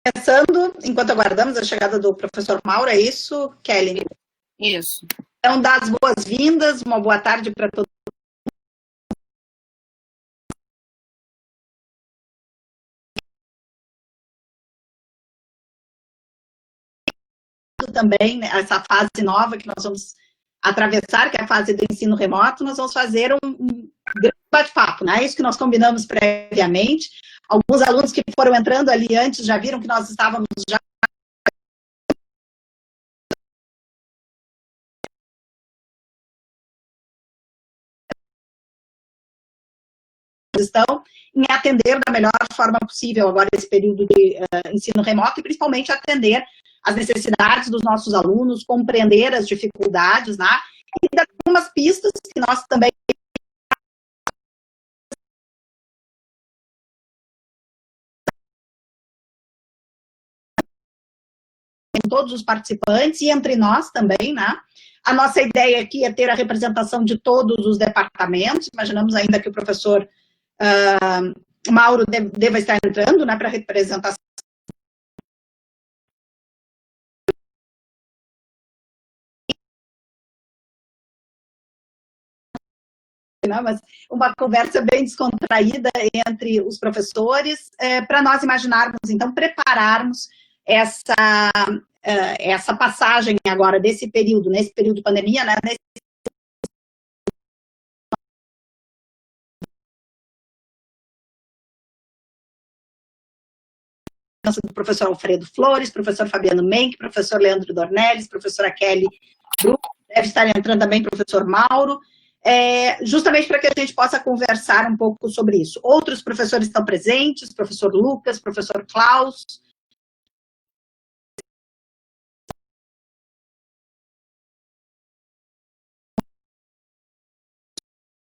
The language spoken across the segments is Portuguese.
Começando, enquanto aguardamos a chegada do professor Mauro, é isso, Kelly? Isso. Então, dar as boas-vindas, uma boa tarde para todos. Também, né, essa fase nova que nós vamos atravessar, que é a fase do ensino remoto, nós vamos fazer um grande bate-papo, né? É isso que nós combinamos previamente. Alguns alunos que foram entrando ali antes já viram que nós estávamos já estão em atender da melhor forma possível agora esse período de ensino remoto e principalmente atender as necessidades dos nossos alunos, compreender as dificuldades, né? E dar algumas pistas que nós também todos os participantes e entre nós também, né? A nossa ideia aqui é ter a representação de todos os departamentos. Imaginamos ainda que o professor Mauro deva estar entrando, né, para a representação. Não, mas uma conversa bem descontraída entre os professores, para nós imaginarmos, então, prepararmos essa passagem agora desse período, nesse período de pandemia, né, do professor Alfredo Flores, professor Fabiano Menck, professor Leandro Dornelles, professora Kelly Bru, deve estar entrando também professor Mauro, justamente para que a gente possa conversar um pouco sobre isso. Outros professores estão presentes, professor Lucas, professor Klaus.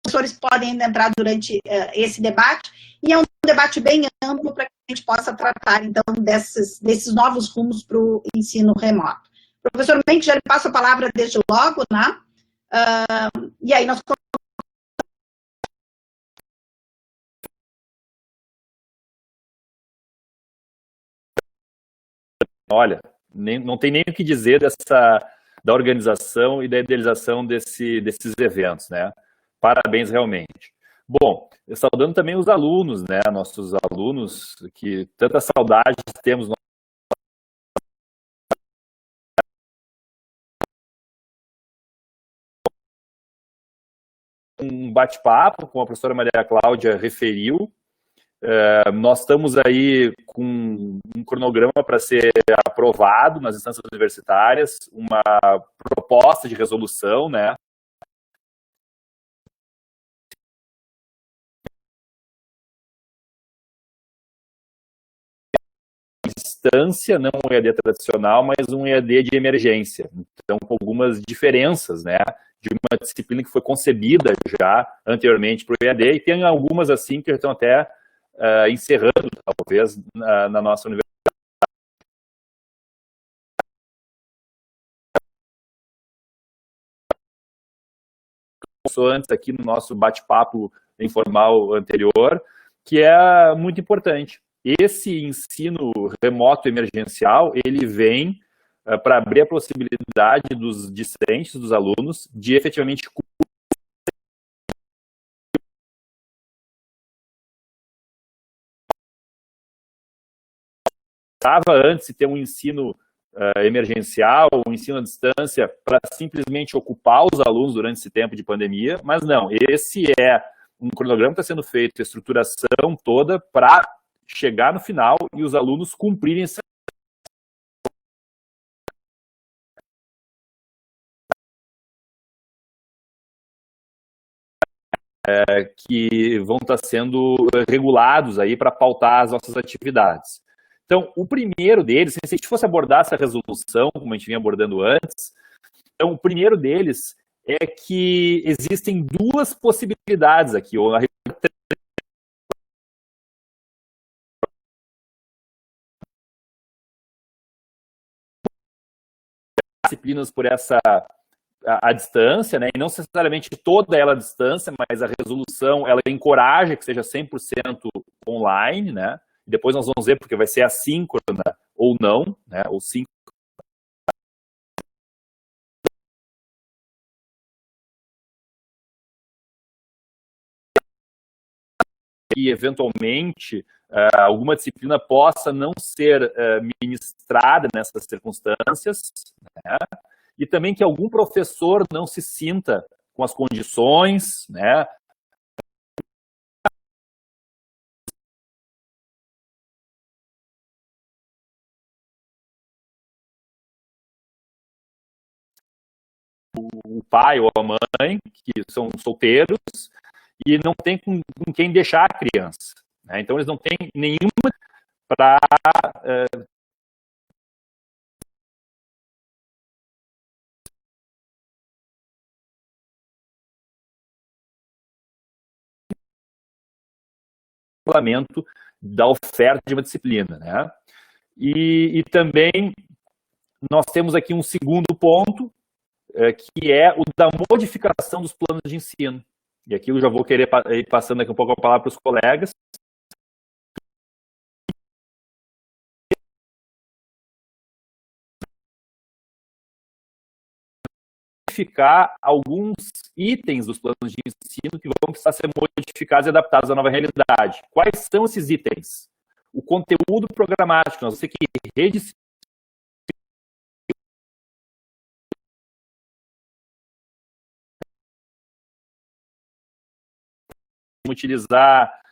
Os professores podem ainda entrar durante esse debate, e é um debate bem amplo para que a gente possa tratar, então, desses novos rumos para o ensino remoto. Professor Menck, já lhe passo a palavra desde logo, né? E aí nós... Olha, não tem nem o que dizer da organização e da idealização desses eventos, né? Parabéns, realmente. Bom, saudando também os alunos, né? Nossos alunos, que tanta saudade temos. Um bate-papo, como a professora Maria Cláudia referiu. Nós estamos aí com um cronograma para ser aprovado nas instâncias universitárias, uma proposta de resolução, né? Instância, não um EAD tradicional, mas um EAD de emergência. Então, com algumas diferenças, né? De uma disciplina que foi concebida já anteriormente para o EAD, e tem algumas assim que estão até encerrando, talvez, na nossa universidade. Antes aqui no nosso bate-papo informal anterior, que é muito importante. Esse ensino remoto emergencial, ele vem para abrir a possibilidade dos discentes, dos alunos, de efetivamente antes de ter um ensino emergencial, um ensino à distância, para simplesmente ocupar os alunos durante esse tempo de pandemia, mas não, esse é um cronograma que está sendo feito, a estruturação toda para chegar no final e os alunos cumprirem essa que vão estar sendo regulados aí para pautar as nossas atividades. Então, o primeiro deles, se a gente fosse abordar essa resolução, como a gente vinha abordando antes, então, o primeiro deles é que existem duas possibilidades aqui, ou a disciplinas por essa a distância, né, e não necessariamente toda ela à distância, mas a resolução, ela encoraja que seja 100% online, né, e depois nós vamos ver porque vai ser assíncrona ou não, né, ou 5 e eventualmente alguma disciplina possa não ser ministrada nessas circunstâncias, né? E também que algum professor não se sinta com as condições, né, o pai ou a mãe, que são solteiros, e não tem com quem deixar a criança, né? Então, eles não têm nenhuma para regulamento da oferta de uma disciplina, né? E também nós temos aqui um segundo ponto, que é o da modificação dos planos de ensino. E aqui eu já vou querer ir passando aqui um pouco a palavra para os colegas. Modificar alguns itens dos planos de ensino que vão precisar ser modificados e adaptados à nova realidade. Quais são esses itens? O conteúdo programático, nós vamos ter que utilizar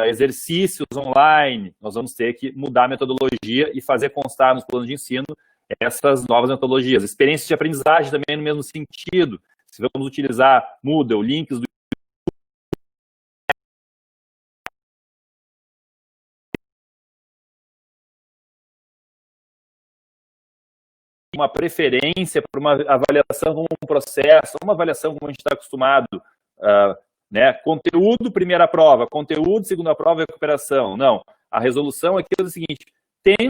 exercícios online, nós vamos ter que mudar a metodologia e fazer constar nos planos de ensino essas novas metodologias. Experiências de aprendizagem também no mesmo sentido. Se vamos utilizar Moodle, links do uma preferência por uma avaliação como um processo, uma avaliação como a gente está acostumado, né? Conteúdo, primeira prova, conteúdo, segunda prova, recuperação. Não, a resolução aqui é o seguinte, tem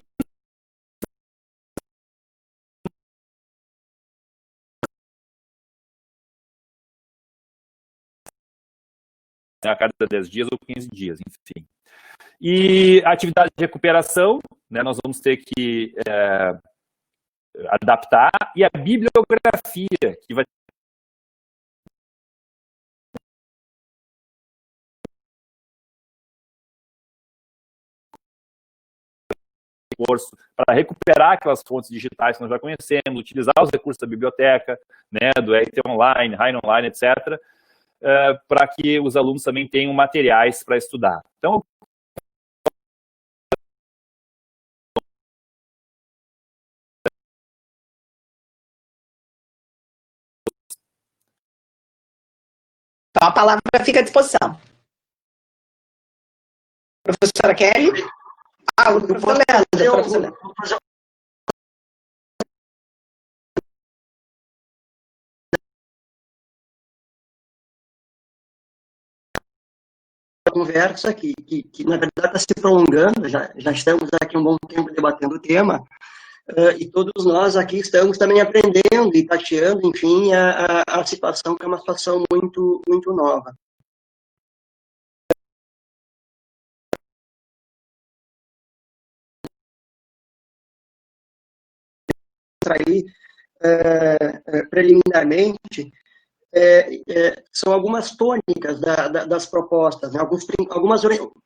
a cada 10 dias ou 15 dias, enfim. E a atividade de recuperação, né, nós vamos ter que adaptar, e a bibliografia, que vai recurso para recuperar aquelas fontes digitais que nós já conhecemos, utilizar os recursos da biblioteca, né, do EIT Online, Rain Online, etc., para que os alunos também tenham materiais para estudar. Então, a palavra fica à disposição. Professora Kelly? O professor Leandro. Conversa que na verdade está se prolongando, já estamos aqui um bom tempo debatendo o tema, e todos nós aqui estamos também aprendendo e tateando, enfim, a situação, que é uma situação muito, muito nova. Aí, preliminarmente, são algumas tônicas das propostas, né? Alguns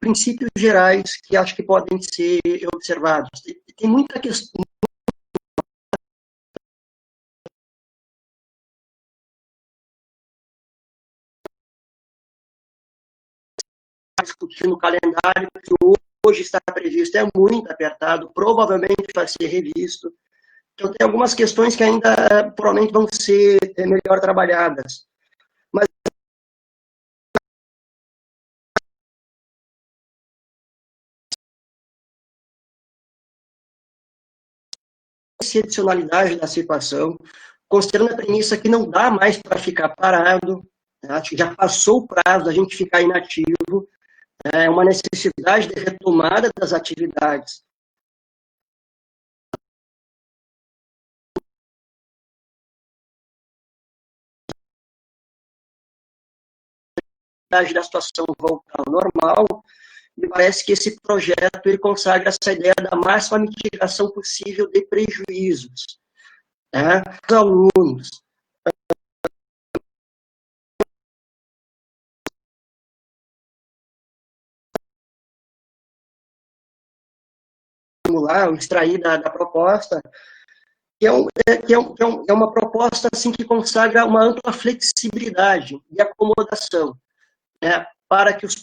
princípios gerais que acho que podem ser observados. Tem muita questão discutindo o calendário que hoje está previsto, é muito apertado, provavelmente vai ser revisto. Então, tem algumas questões que ainda provavelmente vão ser melhor trabalhadas. Mas a excepcionalidade da situação, considerando a premissa que não dá mais para ficar parado, acho que já passou o prazo da gente ficar inativo, é uma necessidade de retomada das atividades. Da situação voltar ao normal, me parece que esse projeto ele consagra essa ideia da máxima mitigação possível de prejuízos, né? Os alunos. Extrair da proposta, é uma proposta assim, que consagra uma ampla flexibilidade e acomodação, né, para que os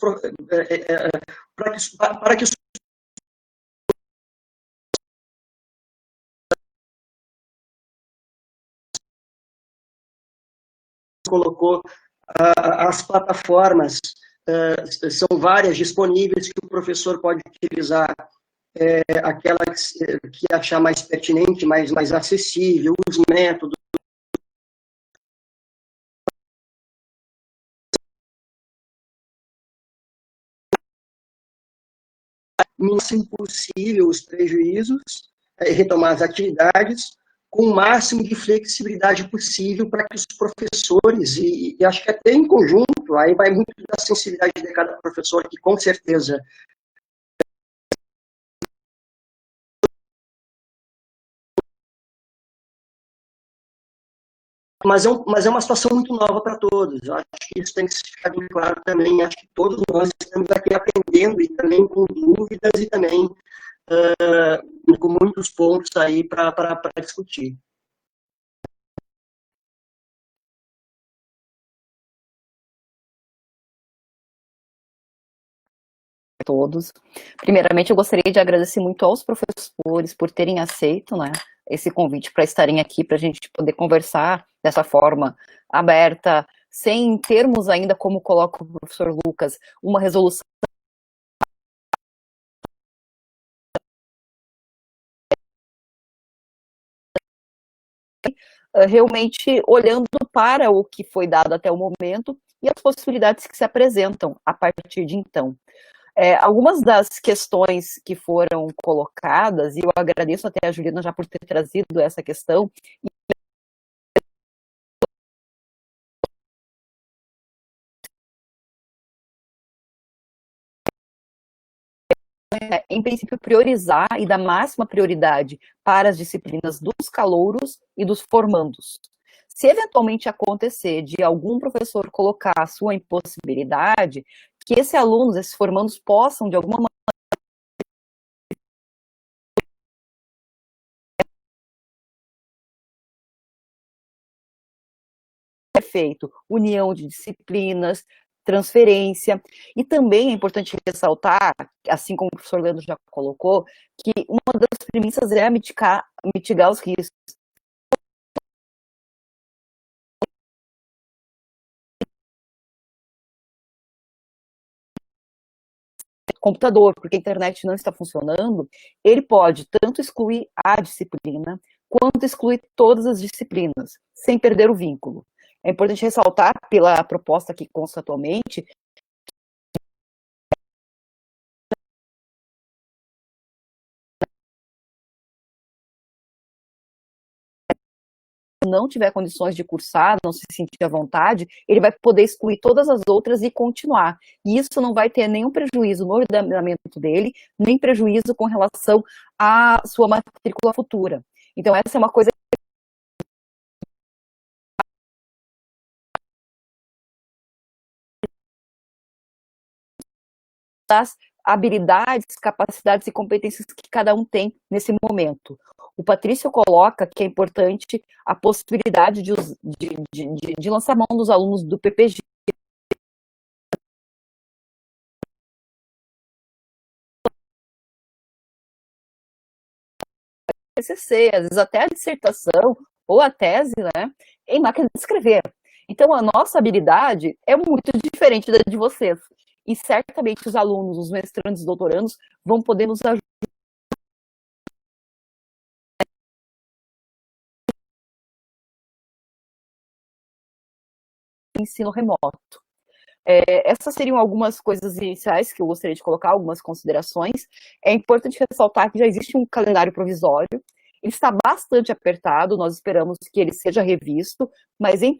colocou as plataformas, são várias disponíveis que o professor pode utilizar, aquela que achar mais pertinente, mais acessível, os métodos, o máximo possível os prejuízos, retomar as atividades, com o máximo de flexibilidade possível para que os professores, e acho que até em conjunto, aí vai muito da sensibilidade de cada professor, que com certeza mas é uma situação muito nova para todos. Eu acho que isso tem que ficar bem claro também. Acho que todos nós estamos aqui aprendendo e também com dúvidas e também com muitos pontos aí para discutir. Todos. Primeiramente, eu gostaria de agradecer muito aos professores por terem aceito, né, esse convite para estarem aqui, para a gente poder conversar dessa forma aberta, sem termos ainda, como coloca o professor Lucas, uma resolução realmente olhando para o que foi dado até o momento e as possibilidades que se apresentam a partir de então. Algumas das questões que foram colocadas, e eu agradeço até a Juliana já por ter trazido essa questão, em princípio, priorizar e dar máxima prioridade para as disciplinas dos calouros e dos formandos. Se eventualmente acontecer de algum professor colocar a sua impossibilidade, que esses alunos, esses formandos, possam, de alguma maneira, feito união de disciplinas, transferência, e também é importante ressaltar, assim como o professor Leandro já colocou, que uma das premissas é mitigar os riscos. Computador, porque a internet não está funcionando, ele pode tanto excluir a disciplina, quanto excluir todas as disciplinas, sem perder o vínculo. É importante ressaltar, pela proposta que consta atualmente, não tiver condições de cursar, não se sentir à vontade, ele vai poder excluir todas as outras e continuar. E isso não vai ter nenhum prejuízo no ordenamento dele, nem prejuízo com relação à sua matrícula futura. Então, essa é uma coisa das habilidades, capacidades e competências que cada um tem nesse momento. O Patrício coloca que é importante a possibilidade de lançar mão dos alunos do PPG. TCC, às vezes até a dissertação ou a tese, né, em máquina de escrever. Então, a nossa habilidade é muito diferente da de vocês. E certamente os alunos, os mestrandos e doutorandos vão poder nos ajudar no ensino remoto. Essas seriam algumas coisas iniciais que eu gostaria de colocar, algumas considerações. É importante ressaltar que já existe um calendário provisório, ele está bastante apertado, nós esperamos que ele seja revisto, mas em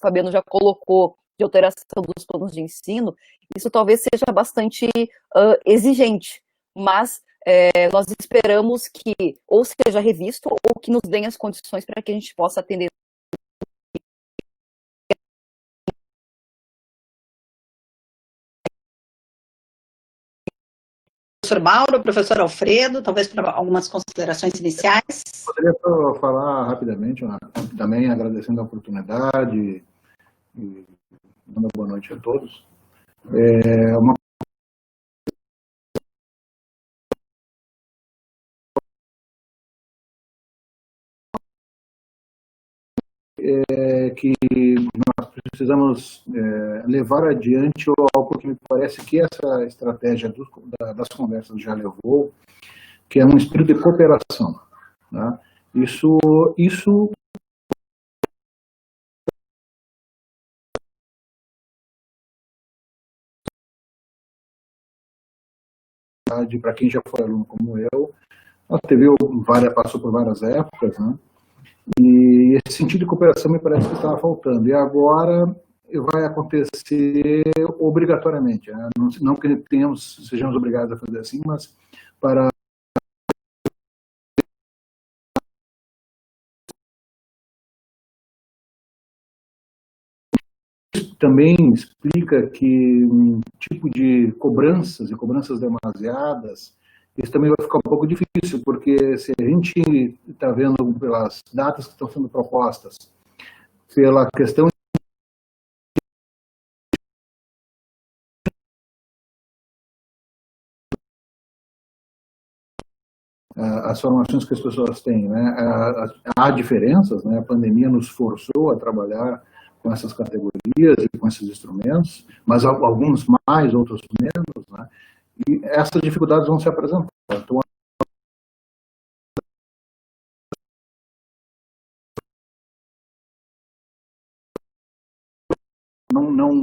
Fabiano já colocou, de alteração dos planos de ensino, isso talvez seja bastante exigente, mas nós esperamos que ou seja revisto ou que nos deem as condições para que a gente possa atender. Professor Mauro, professor Alfredo, talvez para algumas considerações iniciais. Poderia só falar rapidamente, também agradecendo a oportunidade e dando boa noite a todos. Uma que nós precisamos levar adiante algo que me parece que essa estratégia das conversas já levou, que é um espírito de cooperação. Né? Isso para quem já foi aluno como eu, passou por várias épocas, né? E esse sentido de cooperação me parece que estava faltando. E agora vai acontecer obrigatoriamente. Né? Não que sejamos obrigados a fazer assim, mas para também explica que um tipo de cobranças e cobranças demasiadas, isso também vai ficar um pouco difícil, porque se a gente está vendo pelas datas que estão sendo propostas, pela questão as formações que as pessoas têm, né? Há diferenças, né? A pandemia nos forçou a trabalhar com essas categorias e com esses instrumentos, mas alguns mais, outros menos, né? E essas dificuldades vão se apresentar. Então, não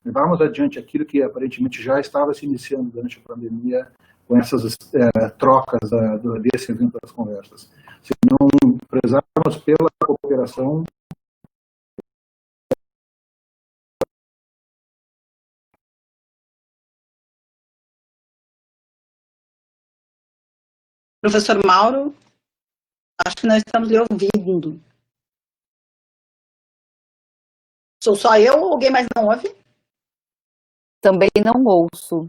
levarmos adiante aquilo que aparentemente já estava se iniciando durante a pandemia, com essas trocas desse evento das conversas. Se não prezarmos pela cooperação, Professor Mauro, acho que nós estamos lhe ouvindo. Sou só eu ou alguém mais não ouve? Também não ouço.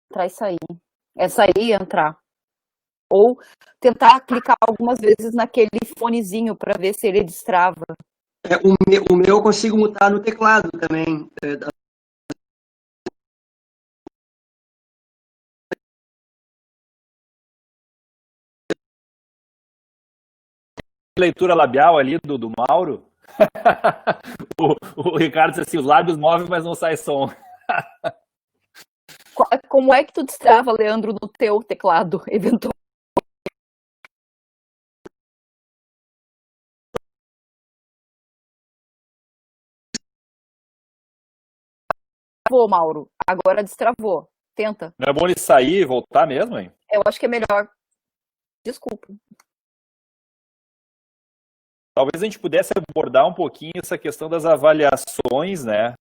Entrar e sair. É sair e entrar. Ou tentar clicar algumas vezes naquele fonezinho para ver se ele destrava. O meu eu consigo mutar no teclado também. Leitura labial ali do Mauro. o Ricardo disse assim, os lábios movem, mas não sai som. Como é que tu destrava, Leandro, no teu teclado, eventualmente? Destravou, Mauro. Agora destravou. Tenta. Não é bom ele sair e voltar mesmo, hein? Eu acho que é melhor. Desculpa. Talvez a gente pudesse abordar um pouquinho essa questão das avaliações, né?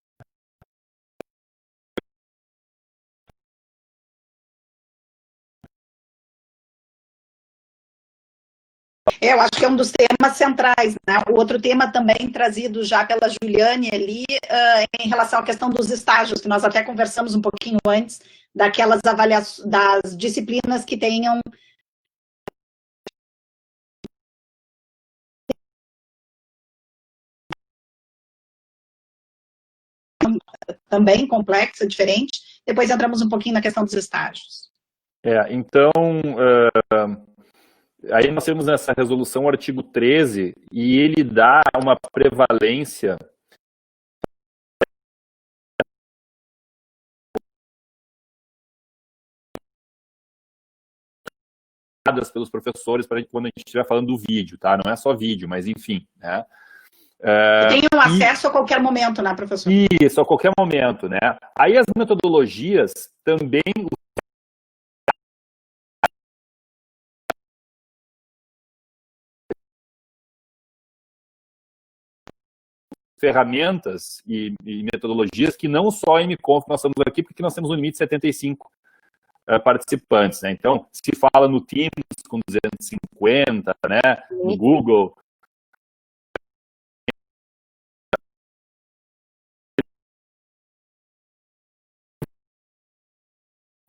Eu acho que é um dos temas centrais, né? O outro tema também trazido já pela Juliane ali, em relação à questão dos estágios, que nós até conversamos um pouquinho antes, daquelas avaliações, das disciplinas que tenham também complexa, diferente. Depois entramos um pouquinho na questão dos estágios. Então, aí nós temos nessa resolução o artigo 13, e ele dá uma prevalência pelos professores quando a gente estiver falando do vídeo, tá? Não é só vídeo, mas enfim, né? Tem um acesso a qualquer momento, né, professor? Isso, a qualquer momento, né? Aí as metodologias também, ferramentas e metodologias que não só a MConf nós estamos aqui, porque nós temos um limite de 75 participantes, né? Então, se fala no Teams com 250, né? No Google.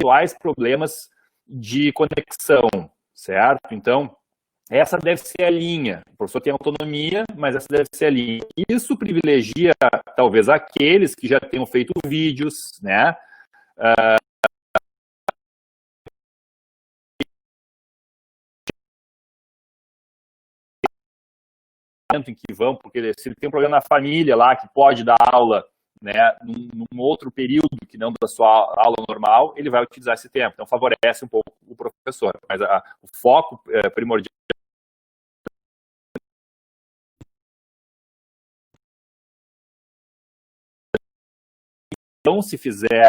Quais problemas de conexão, certo? Então, essa deve ser a linha. O professor tem autonomia, mas essa deve ser a linha. Isso privilegia, talvez, aqueles que já tenham feito vídeos, né? Em que vão, porque se ele tem um problema na família lá, que pode dar aula, né, num outro período que não da sua aula normal, ele vai utilizar esse tempo. Então, favorece um pouco o professor. Mas o foco primordial então, se fizer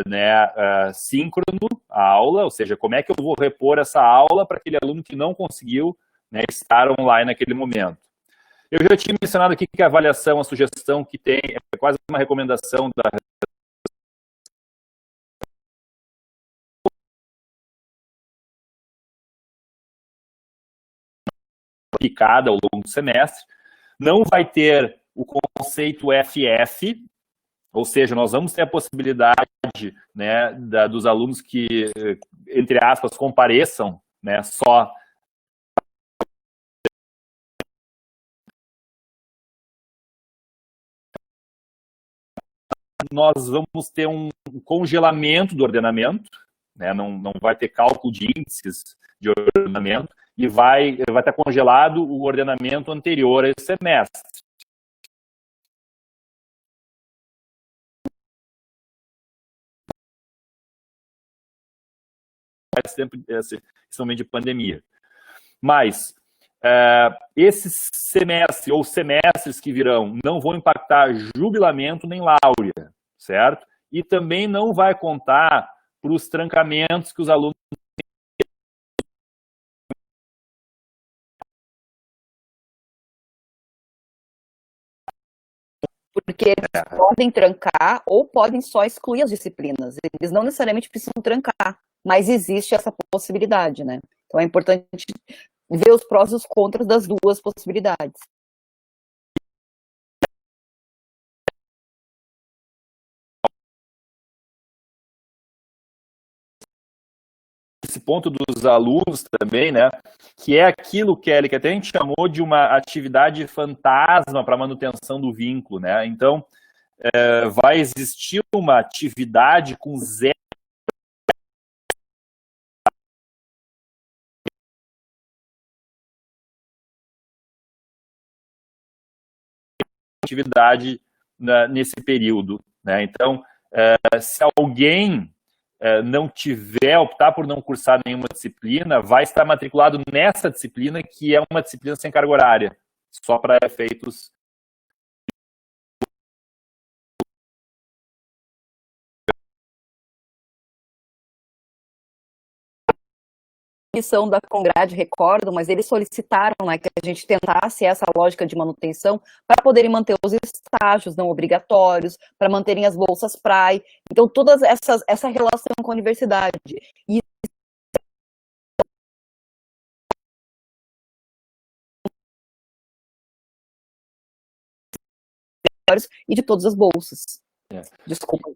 né, síncrono a aula, ou seja, como é que eu vou repor essa aula para aquele aluno que não conseguiu, né, estar online naquele momento. Eu já tinha mencionado aqui que a avaliação, a sugestão que tem, é quase uma recomendação da aplicada ao longo do semestre. Não vai ter o conceito FF, ou seja, nós vamos ter a possibilidade, né, dos alunos que, entre aspas, compareçam, né, só nós vamos ter um congelamento do ordenamento, né, não vai ter cálculo de índices de ordenamento, e vai estar congelado o ordenamento anterior a esse semestre. Esse momento de pandemia. Mas esse semestre ou semestres que virão não vão impactar jubilamento nem láurea, certo? E também não vai contar para os trancamentos que os alunos porque eles podem trancar ou podem só excluir as disciplinas. Eles não necessariamente precisam trancar, mas existe essa possibilidade, né? Então é importante ver os prós e os contras das duas possibilidades. Esse ponto dos alunos também, né, que é aquilo, Kelly, que até a gente chamou de uma atividade fantasma para manutenção do vínculo, né? Então, vai existir uma atividade com zero atividade nesse período, né? Então, se alguém não optar por não cursar nenhuma disciplina, vai estar matriculado nessa disciplina, que é uma disciplina sem carga horária, só para efeitos Missão da Congrade, recordo, mas eles solicitaram, né, que a gente tentasse essa lógica de manutenção para poderem manter os estágios não obrigatórios, para manterem as bolsas PRAE. Então, toda essa relação com a universidade. E de todas as bolsas. Desculpa.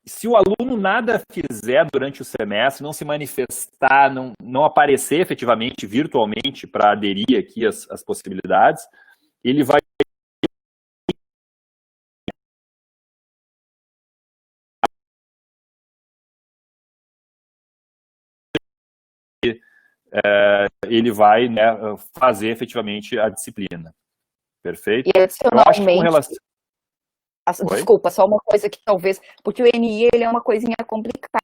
Se o aluno nada fizer durante o semestre, não se manifestar, não aparecer efetivamente, virtualmente, para aderir aqui às possibilidades, ele vai né, fazer efetivamente a disciplina. Perfeito? E adicionalmente, relação... desculpa, só uma coisa que talvez, porque o ENI ele é uma coisinha complicada.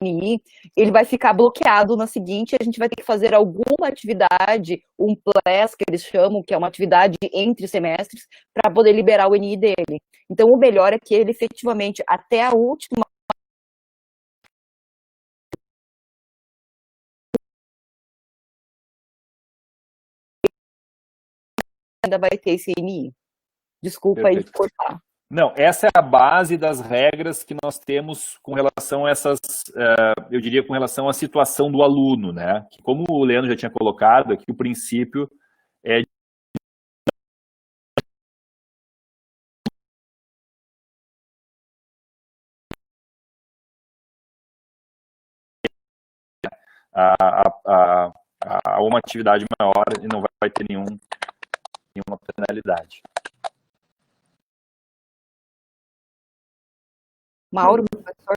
Ele vai ficar bloqueado na seguinte, a gente vai ter que fazer alguma atividade, um PLES, que eles chamam, que é uma atividade entre semestres, para poder liberar o ENI dele. Então, o melhor é que ele efetivamente, até a última ainda vai ter esse INI. Desculpa aí cortar. Não, essa é a base das regras que nós temos com relação a essas, eu diria, com relação à situação do aluno, né? Como o Leandro já tinha colocado aqui, o princípio é a uma atividade maior e não vai ter nenhuma penalidade. Mauro, professor.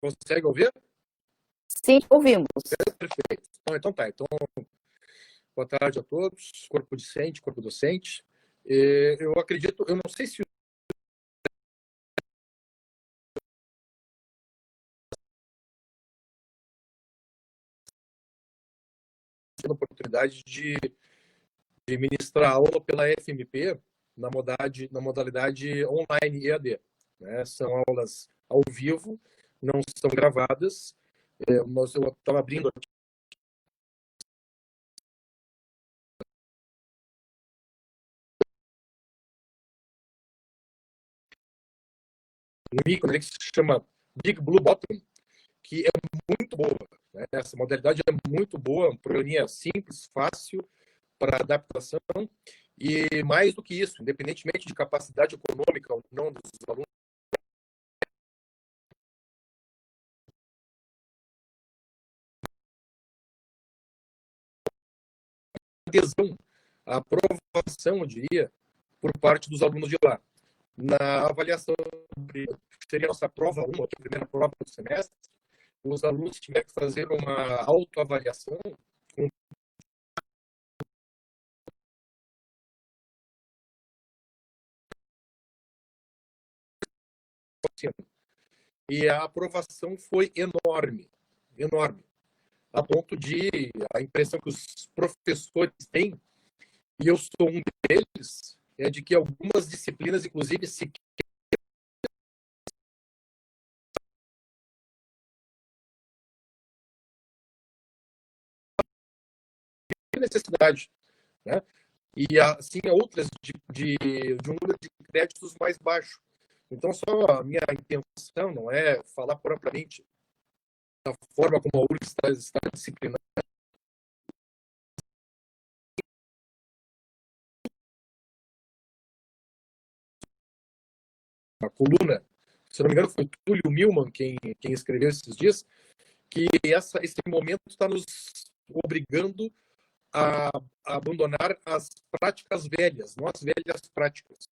Consegue ouvir? Sim, ouvimos. Perfeito. Então tá. Então, boa tarde a todos, corpo discente, corpo docente. Eu acredito, eu não sei se a oportunidade de ministrar aula pela FMP na modalidade online EAD. Né? São aulas ao vivo, não são gravadas. Eu estava abrindo aqui um ícone que se chama Big Blue Bottom, que é muito boa. Né? Essa modalidade é muito boa, um programinha simples, fácil para adaptação, e mais do que isso, independentemente de capacidade econômica ou não dos alunos, adesão, a aprovação, eu diria, por parte dos alunos de lá. Na avaliação, que seria a nossa prova 1, a primeira prova do semestre, os alunos tiveram que fazer uma autoavaliação com e a aprovação foi enorme, enorme, a ponto de a impressão que os professores têm, e eu sou um deles, é de que algumas disciplinas, inclusive, se necessidade, né? E assim outras de um número de créditos mais baixo. Então, só a minha intenção não é falar propriamente da forma como a URGS está disciplinando a coluna, se não me engano foi Túlio Milman quem escreveu esses dias, que esse momento está nos obrigando a abandonar as práticas velhas, não as velhas práticas.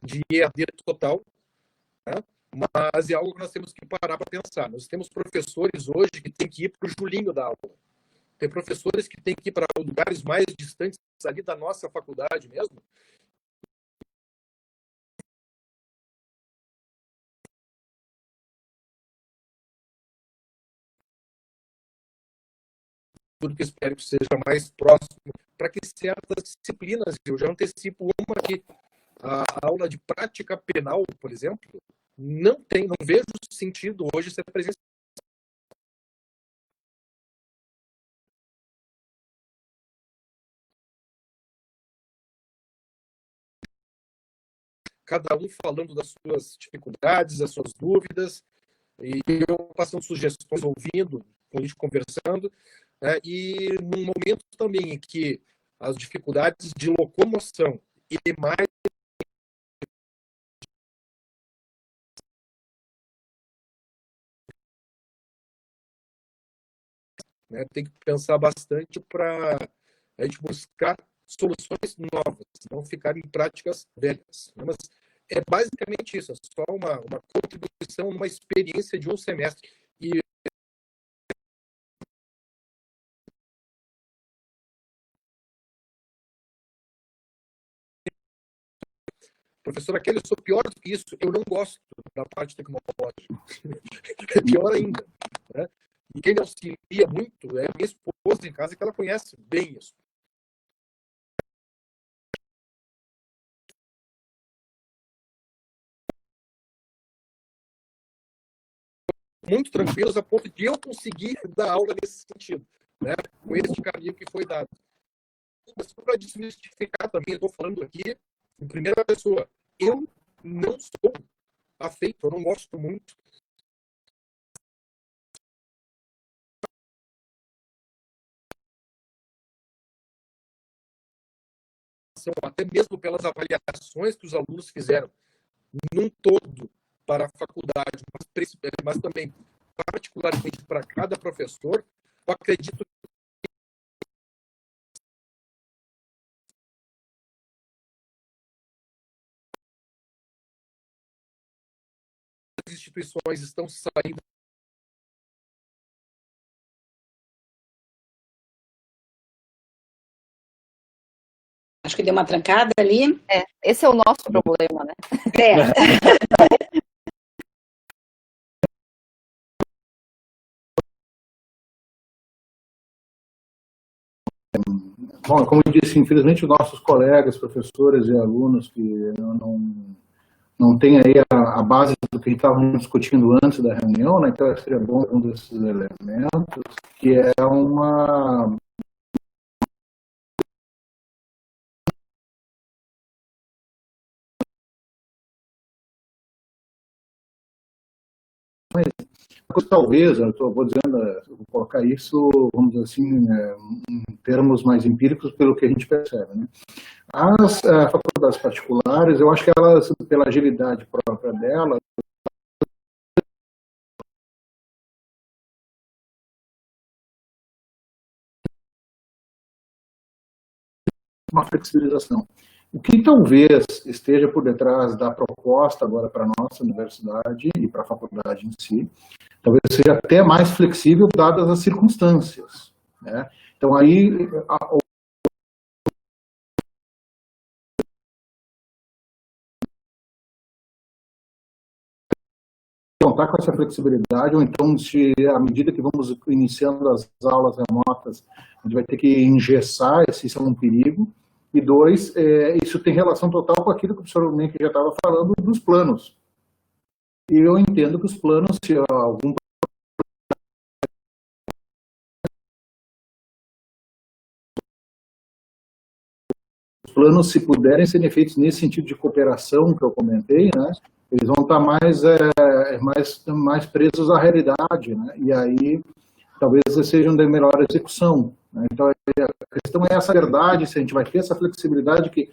De EAD total, né? Mas é algo que nós temos que parar para pensar. Nós temos professores hoje que têm que ir para o Julinho da aula. Tem professores que têm que ir para lugares mais distantes ali da nossa faculdade mesmo. Tudo que eu espero que seja mais próximo, para que certas disciplinas, eu já antecipo uma aqui, a aula de prática penal, por exemplo, não vejo sentido hoje ser presencial. Cada um falando das suas dificuldades, das suas dúvidas, e eu passando sugestões, ouvindo, a gente conversando, né? E num momento também em que as dificuldades de locomoção e mais né, tem que pensar bastante para a gente buscar soluções novas, não ficar em práticas velhas. Mas é basicamente isso, é só uma contribuição, uma experiência de um semestre. E professor, aquele, eu sou pior do que isso, eu não gosto da parte tecnológica. É pior ainda. Né? E quem me auxilia muito é a minha esposa em casa, que ela conhece bem isso. muito tranquilos a ponto de eu conseguir dar aula nesse sentido, né? Com esse caminho que foi dado. Mas para desmistificar também, eu estou falando aqui em primeira pessoa. Eu não sou afeito, eu não gosto muito até mesmo pelas avaliações que os alunos fizeram num todo para a faculdade, mas também particularmente para cada professor, eu acredito que as instituições estão saindo. Acho que deu uma trancada ali. Esse é o nosso problema, né? Bom, como eu disse, infelizmente, os nossos colegas, professores e alunos que não têm aí a base do que a gente estava discutindo antes da reunião, né? Então seria bom um desses elementos, que é uma talvez, vou dizendo, eu vou colocar isso, vamos dizer assim, em termos mais empíricos, pelo que a gente percebe, né? As faculdades particulares, eu acho que elas, pela agilidade própria delas, uma flexibilização. O que talvez esteja por detrás da proposta agora para a nossa universidade e para a faculdade em si, talvez seja até mais flexível dadas as circunstâncias, né? Então aí contar com essa flexibilidade, ou então, se à medida que vamos iniciando as aulas remotas, a gente vai ter que engessar, isso é um perigo. E dois, isso tem relação total com aquilo que o professor Menck já estava falando dos planos. E eu entendo que os planos, se algum planos, se puderem ser feitos nesse sentido de cooperação que eu comentei, né, eles vão estar mais presos à realidade, né, e aí talvez sejam de melhor execução, né. Então, a questão é essa verdade, se a gente vai ter essa flexibilidade que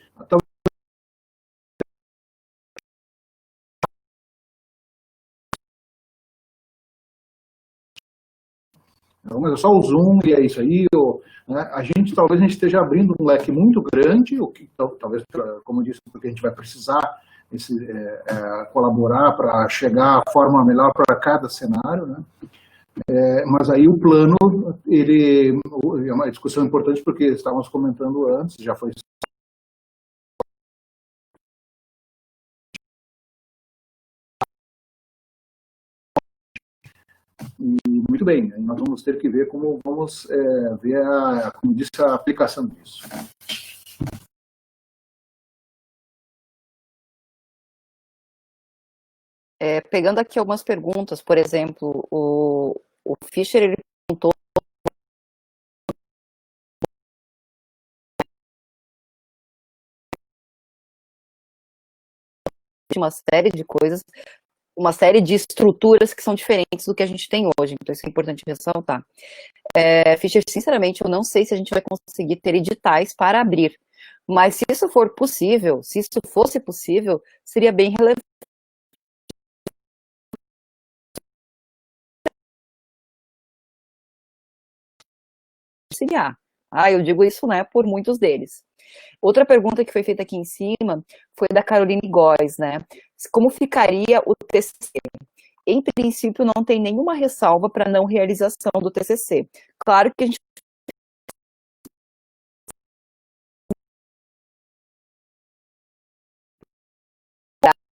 mas é só o Zoom e é isso aí. Né, talvez a gente esteja abrindo um leque muito grande, o que talvez, como eu disse, porque a gente vai precisar colaborar para chegar à forma melhor para cada cenário, né? Mas aí o plano, ele é uma discussão importante porque estávamos comentando antes, já foi e muito bem, nós vamos ter que ver como vamos ver, como disse, a aplicação disso. Pegando aqui algumas perguntas, por exemplo, o Fischer, ele perguntou de uma série de coisas, uma série de estruturas que são diferentes do que a gente tem hoje, então isso é importante ressaltar. Fischer, sinceramente, eu não sei se a gente vai conseguir ter editais para abrir, mas se isso for possível, se isso fosse possível, seria bem relevante. Eu digo isso, né, por muitos deles. Outra pergunta que foi feita aqui em cima foi da Caroline Góes, né? Como ficaria o TCC? Em princípio, não tem nenhuma ressalva para não realização do TCC. Claro que a gente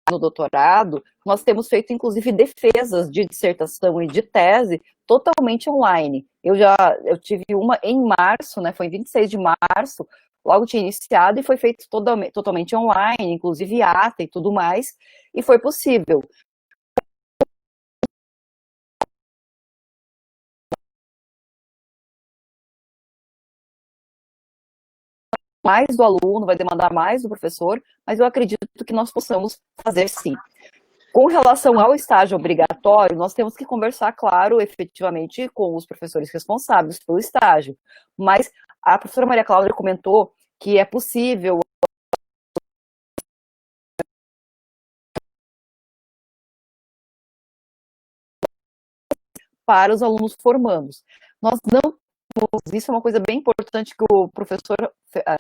no doutorado, nós temos feito, inclusive, defesas de dissertação e de tese totalmente online. Eu tive uma em março, né, foi em 26 de março, logo tinha iniciado e foi feito totalmente online, inclusive ata e tudo mais, e foi possível. mais do aluno, vai demandar mais do professor, mas eu acredito que nós possamos fazer sim. Com relação ao estágio obrigatório, nós temos que conversar, claro, efetivamente, com os professores responsáveis pelo estágio. Mas a professora Maria Cláudia comentou que é possível para os alunos formandos. Nós não isso é uma coisa bem importante que o professor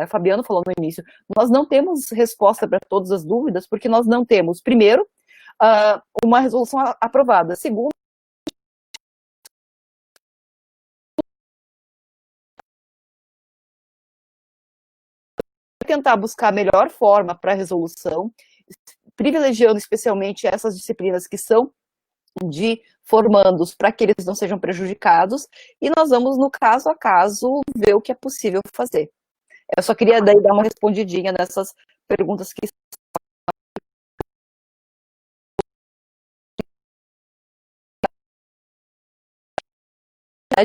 Fabiano falou no início, nós não temos resposta para todas as dúvidas, porque nós não temos, primeiro, uma resolução aprovada. Segundo, tentar buscar a melhor forma para a resolução, privilegiando especialmente essas disciplinas que são de formandos para que eles não sejam prejudicados, e nós vamos, no caso a caso, ver o que é possível fazer. Eu só queria daí dar uma respondidinha nessas perguntas que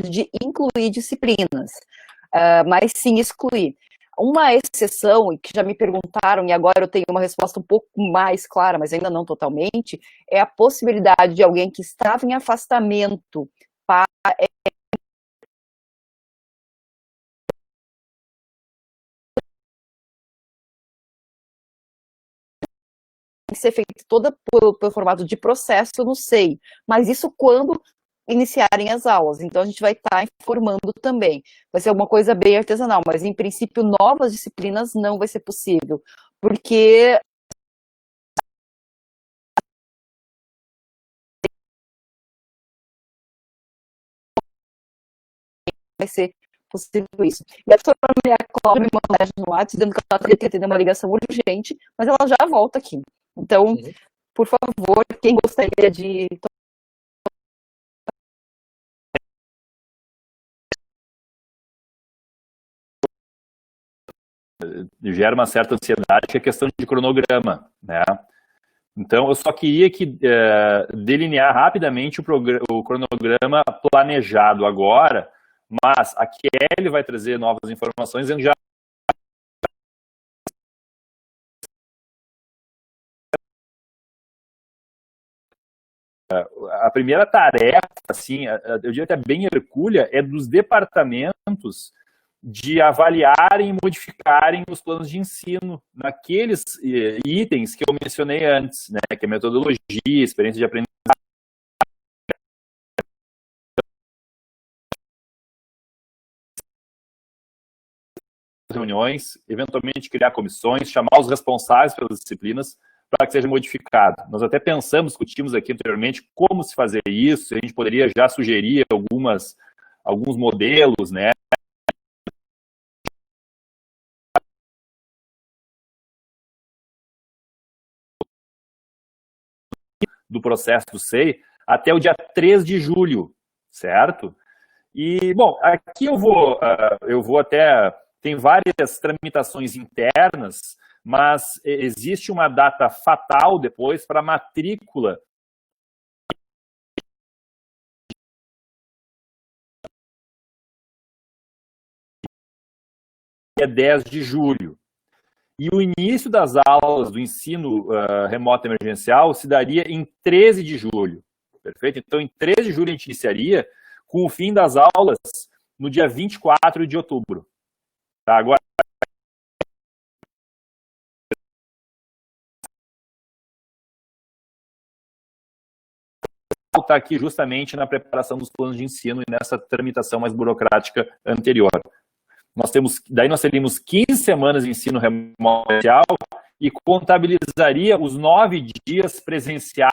de incluir disciplinas, mas sim excluir. Uma exceção, e que já me perguntaram, e agora eu tenho uma resposta um pouco mais clara, mas ainda não totalmente, é a possibilidade de alguém que estava em afastamento para ser feita toda pelo formato de processo no SEI, mas isso quando iniciarem as aulas, então a gente vai estar informando também, vai ser alguma coisa bem artesanal, mas em princípio novas disciplinas não vai ser possível, porque vai ser possível isso. E a professora Maria Cláudia me mandou uma mensagem no WhatsApp dizendo que ela teria que atender uma ligação urgente, mas ela já volta aqui. Então, por favor, quem gostaria de gera uma certa ansiedade, que é a questão de cronograma, né? Então, eu só queria delinear rapidamente o cronograma planejado agora, mas a Kelly vai trazer novas informações, dizendo já a primeira tarefa, assim, eu diria até bem hercúlea, é dos departamentos de avaliarem e modificarem os planos de ensino naqueles itens que eu mencionei antes, né, que é metodologia, experiência de aprendizagem, reuniões, eventualmente criar comissões, chamar os responsáveis pelas disciplinas para que seja modificado. Nós até pensamos, discutimos aqui anteriormente como se fazer isso, a gente poderia já sugerir alguns modelos, né, do processo do SEI até o dia 3 de julho, certo? E, bom, aqui eu vou até... Tem várias tramitações internas, mas existe uma data fatal depois para a matrícula. É 10 de julho. E o início das aulas do ensino remoto emergencial se daria em 13 de julho. Perfeito? Então, em 13 de julho a gente iniciaria, com o fim das aulas no dia 24 de outubro. Tá, agora está aqui justamente na preparação dos planos de ensino e nessa tramitação mais burocrática anterior. Daí nós teríamos 15 semanas de ensino remoto e contabilizaria os 9 dias presenciais.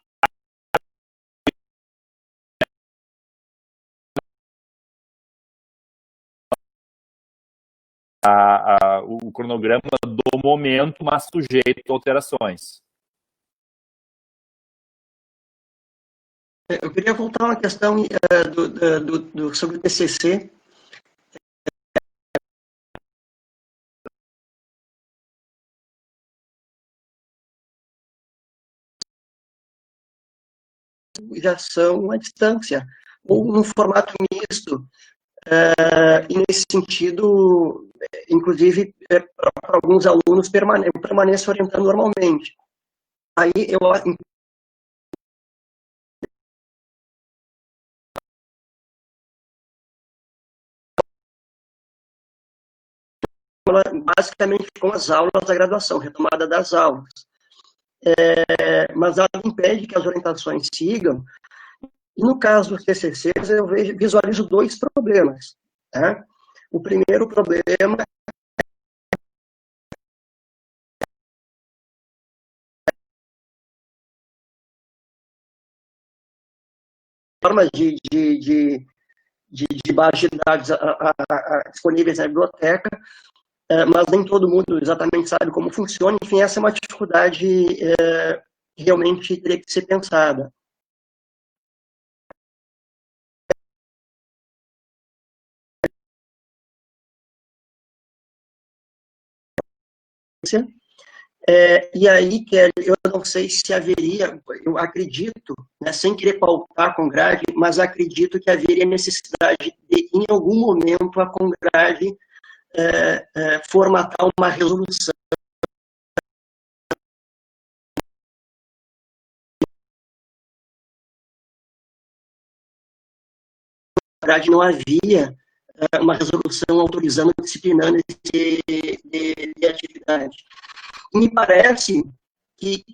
O cronograma do momento, mas sujeito a alterações. Eu queria voltar a uma questão sobre o TCC. Já são à distância, ou num formato misto, e nesse sentido, inclusive, para alguns alunos, eu permaneço orientando normalmente. Aí eu basicamente com as aulas da graduação, retomada das aulas. Mas nada impede que as orientações sigam. E no caso dos TCCs, eu visualizo dois problemas. Tá? O primeiro problema formas de base de dados disponíveis na biblioteca, mas nem todo mundo exatamente sabe como funciona. Enfim, essa é uma dificuldade que realmente teria que ser pensada. E aí, Kelly, eu não sei se haveria, eu acredito, né, sem querer pautar a Congrade, mas acredito que haveria necessidade de, em algum momento, a Congrade formatar uma resolução. Na Congrade não havia uma resolução autorizando, disciplinando esse de atividade. E me parece que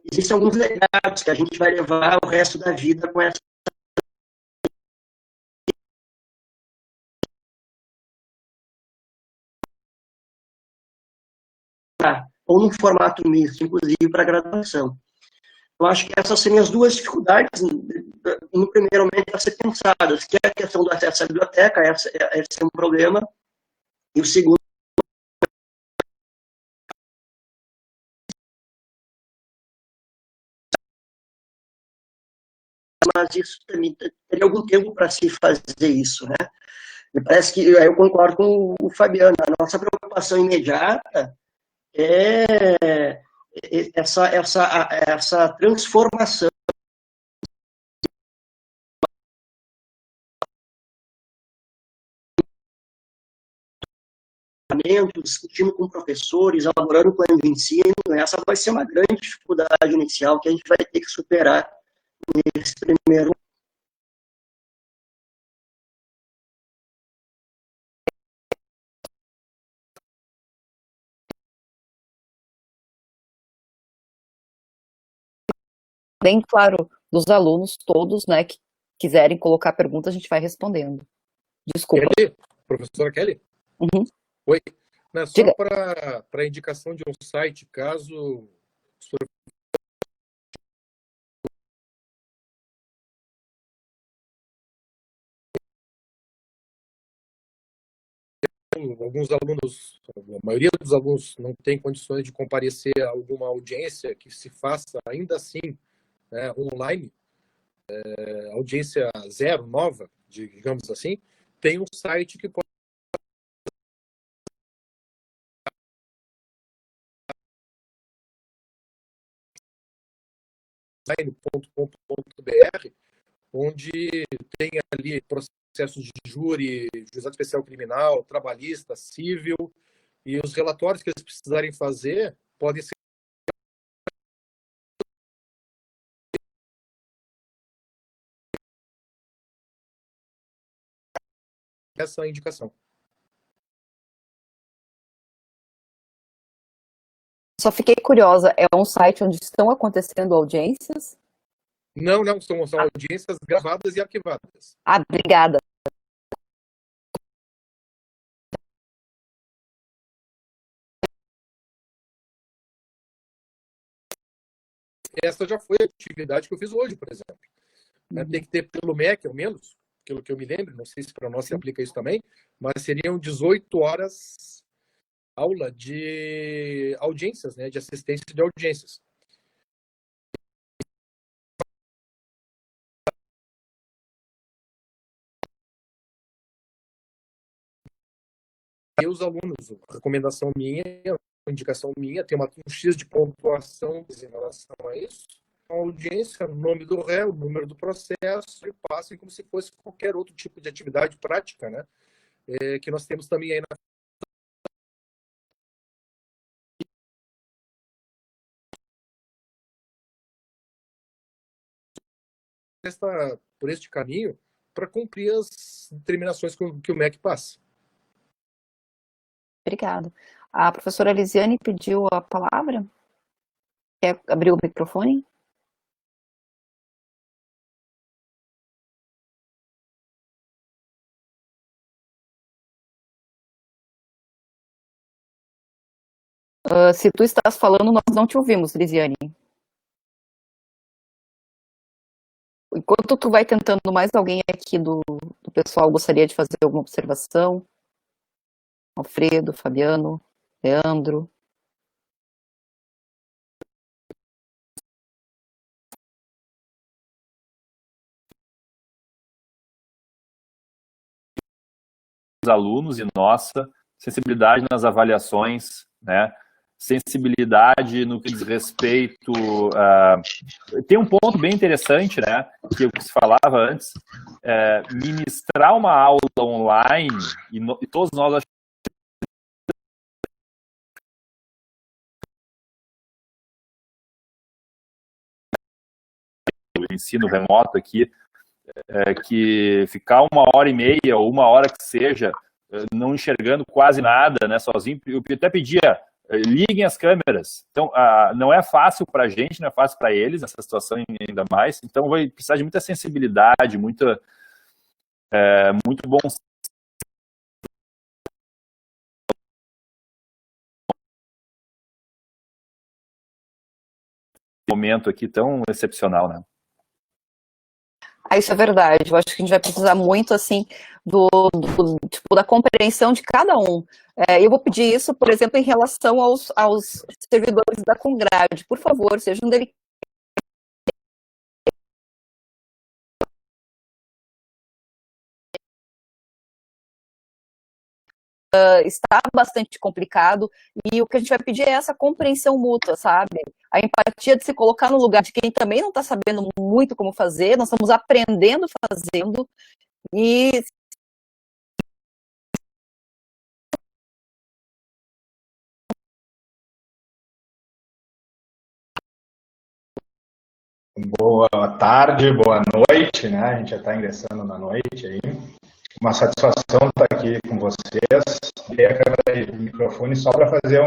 existem alguns legados que a gente vai levar o resto da vida com essa. Ou num formato misto, inclusive para graduação. Eu acho que essas seriam as duas dificuldades, no primeiro momento, a ser pensadas, que é a questão do acesso à biblioteca, esse é um problema, e o segundo, mas isso também teria algum tempo para se fazer isso, né? Me parece que eu concordo com o Fabiano, a nossa preocupação imediata é essa transformação discutindo com professores, elaborando plano de ensino. Essa vai ser uma grande dificuldade inicial que a gente vai ter que superar nesse primeiro. Bem claro, dos alunos todos, né, que quiserem colocar perguntas, a gente vai respondendo. Desculpa. Kelly, professora Kelly? Uhum. Oi. Não, é só Diga. para indicação de um site, caso alguns alunos, a maioria dos alunos não tem condições de comparecer a alguma audiência que se faça ainda assim, né, online, audiência zero, nova, digamos assim, tem um site que pode design.com.br, onde tem ali processos de júri, juizado especial criminal, trabalhista, civil, e os relatórios que eles precisarem fazer podem ser essa indicação. Só fiquei curiosa, é um site onde estão acontecendo audiências? Não, são audiências gravadas e arquivadas. Ah, obrigada. Essa já foi a atividade que eu fiz hoje, por exemplo. Tem que ter pelo MEC, ao menos, pelo que eu me lembro, não sei se para nós se aplica isso também, mas seriam 18 horas aula de audiências, né, de assistência de audiências. E os alunos, a recomendação minha, a indicação minha, tem um X de pontuação em relação a isso, a audiência, o nome do réu, o número do processo, e passem como se fosse qualquer outro tipo de atividade prática, né? Que nós temos também aí na por este caminho para cumprir as determinações que o MEC passa. Obrigada. A professora Elisiane pediu a palavra. Quer abrir o microfone? Se tu estás falando, nós não te ouvimos, Lisiane. Enquanto tu vai tentando, mais alguém aqui do pessoal gostaria de fazer alguma observação? Alfredo, Fabiano, Leandro. Os alunos e nossa, sensibilidade nas avaliações, né? Sensibilidade no que diz respeito tem um ponto bem interessante, né, que se falava antes, ministrar uma aula online, e todos nós o ensino remoto aqui, que ficar 1h30 ou 1 hora que seja, não enxergando quase nada, né, sozinho, eu até pedia, liguem as câmeras. Então, não é fácil para a gente, não é fácil para eles, nessa situação ainda mais. Então, vai precisar de muita sensibilidade, muito bom momento aqui tão excepcional, né? Isso é verdade. Eu acho que a gente vai precisar muito, assim, tipo, da compreensão de cada um. Eu vou pedir isso, por exemplo, em relação aos servidores da Congrade. Por favor, sejam delicados. Está bastante complicado, e o que a gente vai pedir é essa compreensão mútua, sabe? A empatia de se colocar no lugar de quem também não está sabendo muito como fazer, nós estamos aprendendo fazendo, e boa tarde, boa noite, né? A gente já está ingressando na noite aí. Uma satisfação estar aqui com vocês. Dei a câmera de microfone só para fazer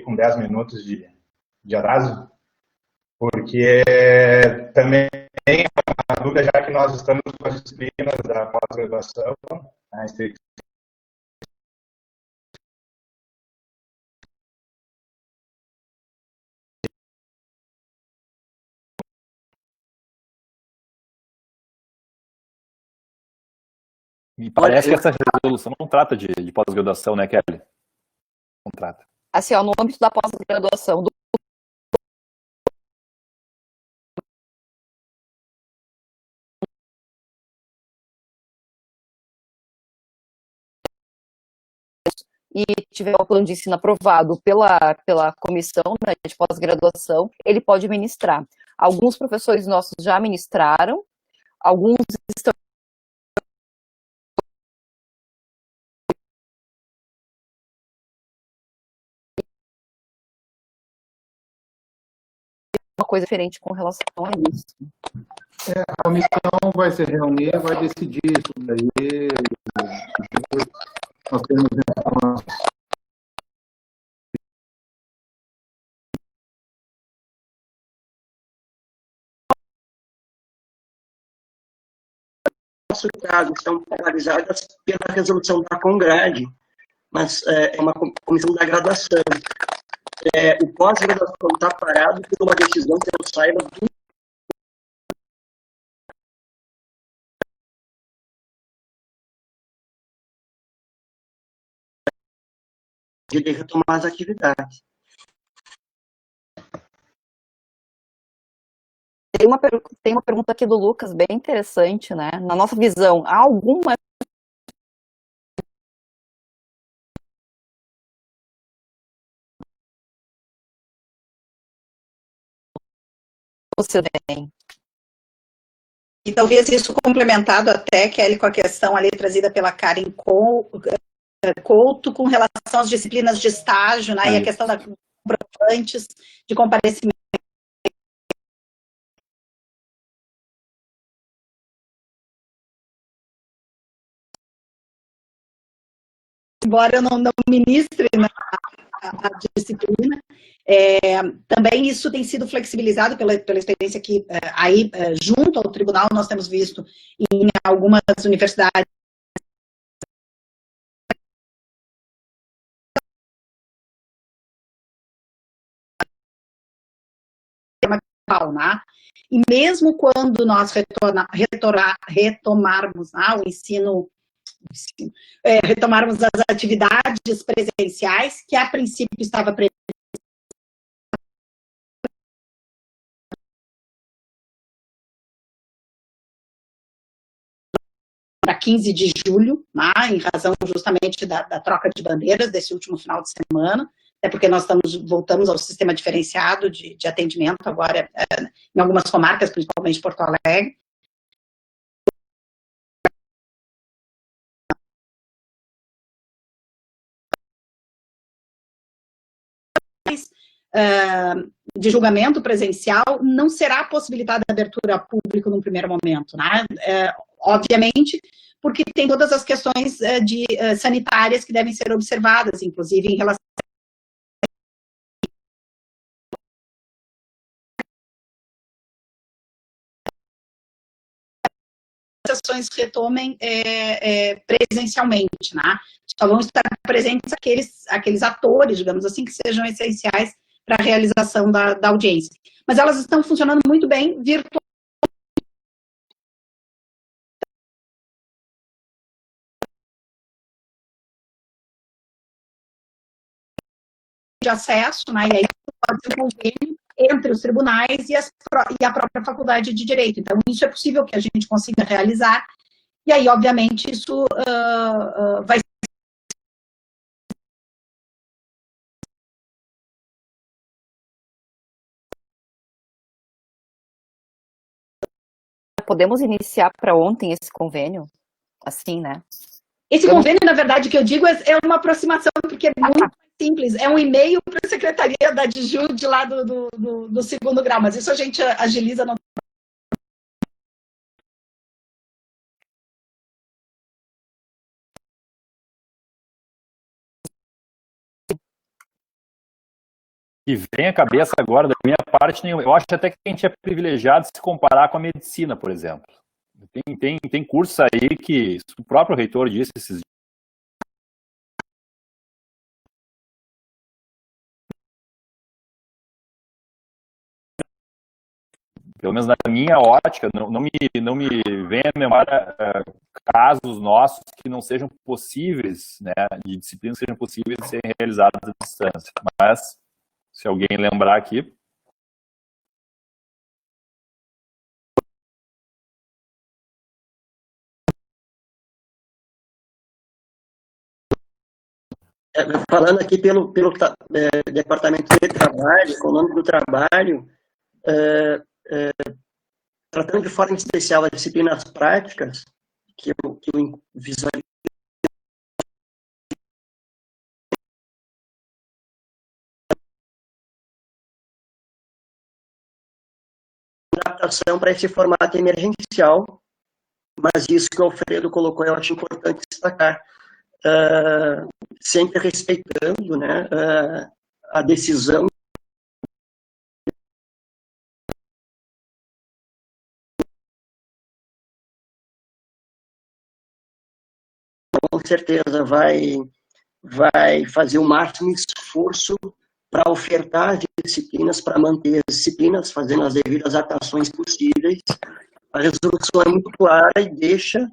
com 10 minutos de atraso, porque também tem uma dúvida, já que nós estamos com as disciplinas da pós-graduação, né, Me parece que essa resolução não trata de pós-graduação, né, Kelly? Não trata. assim, no âmbito da pós-graduação, e tiver o plano de ensino aprovado pela comissão, né, de pós-graduação, ele pode ministrar. Alguns professores nossos já ministraram, alguns estão uma coisa diferente com relação a isso. A comissão vai se reunir, vai decidir isso daí. Nós temos informações. Nosso caso são paralisadas pela resolução da Congrade, mas é uma comissão da graduação. O pós-graduação está parado por uma decisão que eu saiba do de retomar as atividades. Tem uma pergunta aqui do Lucas, bem interessante, né? Na nossa visão, há alguma você tem? E talvez isso complementado até, Kelly, com a questão ali trazida pela Karen Couto com relação às disciplinas de estágio, né, e a questão da comprovantes de comparecimento. Embora eu não ministre a disciplina, também isso tem sido flexibilizado pela experiência que aí, junto ao tribunal, nós temos visto em algumas universidades né? E mesmo quando nós retomarmos o ensino, retomarmos as atividades presenciais, que a princípio estava previsto para 15 de julho, né, em razão justamente da troca de bandeiras desse último final de semana, até porque nós voltamos ao sistema diferenciado de atendimento agora em algumas comarcas, principalmente Porto Alegre. De julgamento presencial, não será possibilitada a abertura a público num primeiro momento, né? Obviamente, porque tem todas as questões sanitárias que devem ser observadas, inclusive em relação as sessões retomem presencialmente, né? Só vão estar presentes aqueles atores, digamos assim, que sejam essenciais para a realização da audiência. Mas elas estão funcionando muito bem virtualmente. De acesso, né, e aí pode ser um convênio entre os tribunais e a própria faculdade de Direito. Então, isso é possível que a gente consiga realizar, e aí, obviamente, isso vai Podemos iniciar para ontem esse convênio? Assim, né? Esse convênio, na verdade, que eu digo é uma aproximação, porque é muito simples, é um e-mail para a Secretaria da DIJUD lá do segundo grau, mas isso a gente agiliza. E vem à cabeça agora, da minha parte, eu acho até que a gente é privilegiado se comparar com a medicina, por exemplo. Tem cursos aí que o próprio reitor disse esses dias. Pelo menos na minha ótica, não me vem à memória casos nossos que não sejam possíveis, né, de disciplinas que sejam possíveis de serem realizadas à distância. Mas, se alguém lembrar aqui... Falando aqui pelo Departamento de Trabalho, Econômico do Trabalho, tratando de forma especial as disciplinas práticas, que eu visualizo adaptação para esse formato emergencial, mas isso que o Alfredo colocou eu acho importante destacar, sempre respeitando, né, a decisão com certeza vai fazer o máximo esforço para ofertar as disciplinas, para manter as disciplinas, fazendo as devidas adaptações possíveis. A resolução é muito clara e deixa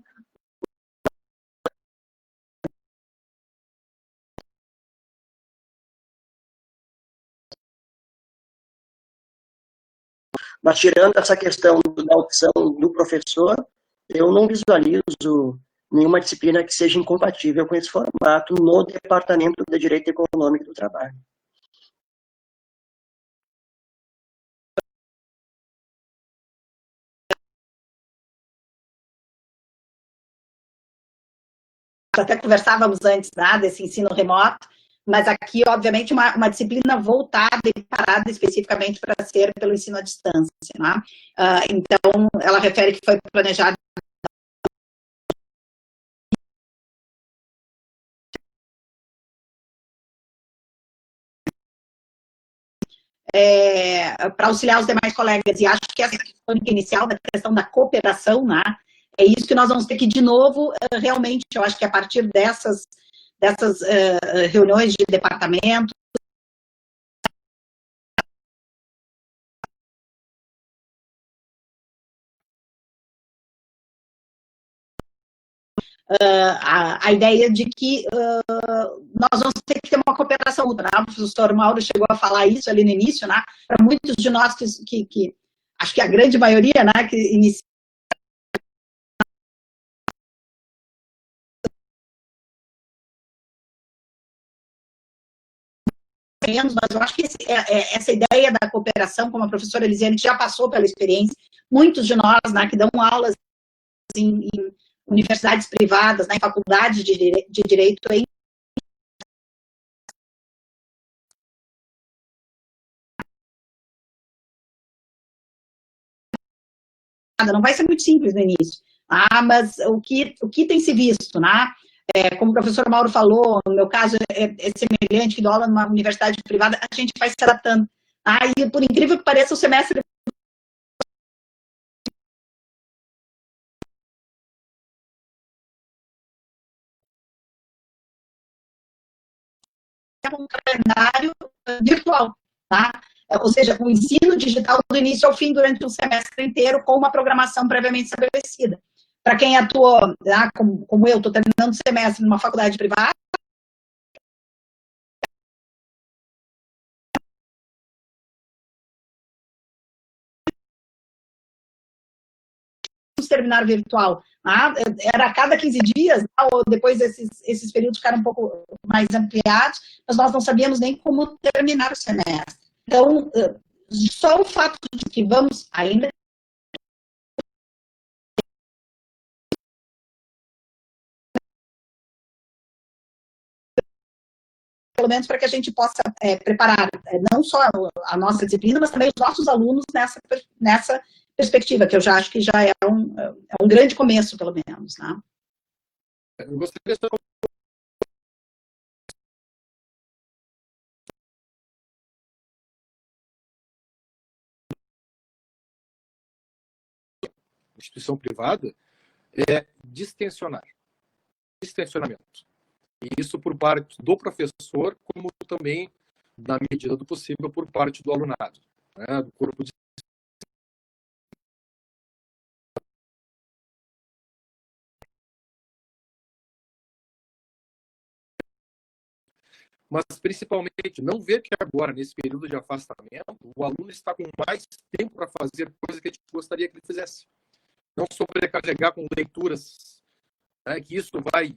Mas tirando essa questão da opção do professor, eu não visualizo nenhuma disciplina que seja incompatível com esse formato no Departamento de Direito Econômico do Trabalho. Até conversávamos antes, né, desse ensino remoto, mas aqui, obviamente, uma disciplina voltada e preparada especificamente para ser pelo ensino à distância, né? Então, ela refere que foi planejada para auxiliar os demais colegas, e acho que essa questão inicial da questão da cooperação, né, é isso que nós vamos ter que, de novo, realmente, eu acho que a partir dessas reuniões de departamento, a ideia de que nós vamos ter que ter uma cooperação mútua, né? O professor Mauro chegou a falar isso ali no início, né? Para muitos de nós que acho que a grande maioria, né, que inicia menos, mas eu acho que essa ideia da cooperação, como a professora Elisiane, que já passou pela experiência, muitos de nós, né, que dão aulas em universidades privadas, né, em faculdades de direito, não vai ser muito simples no início, mas o que tem se visto, né? Como o professor Mauro falou, no meu caso é semelhante, que dou aula numa universidade privada, a gente vai se adaptando. E por incrível que pareça, o semestre é um calendário virtual, tá? Ou seja, o ensino digital do início ao fim durante um semestre inteiro com uma programação previamente estabelecida. Para quem atua, como eu, estou terminando o semestre numa faculdade privada, terminar virtual, era a cada 15 dias, ou depois esses períodos ficaram um pouco mais ampliados, mas nós não sabíamos nem como terminar o semestre. Então, só o fato de que vamos ainda pelo menos para que a gente possa preparar não só a nossa disciplina, mas também os nossos alunos nessa perspectiva, que eu já acho que já é um grande começo, pelo menos, né? Eu gostaria de instituição privada é distensionamento. E isso por parte do professor, como também, na medida do possível, por parte do alunado, né, do corpo de mas principalmente não ver que agora, nesse período de afastamento, o aluno está com mais tempo para fazer coisas que a gente gostaria que ele fizesse. Não sobrecarregar com leituras, né, que isso vai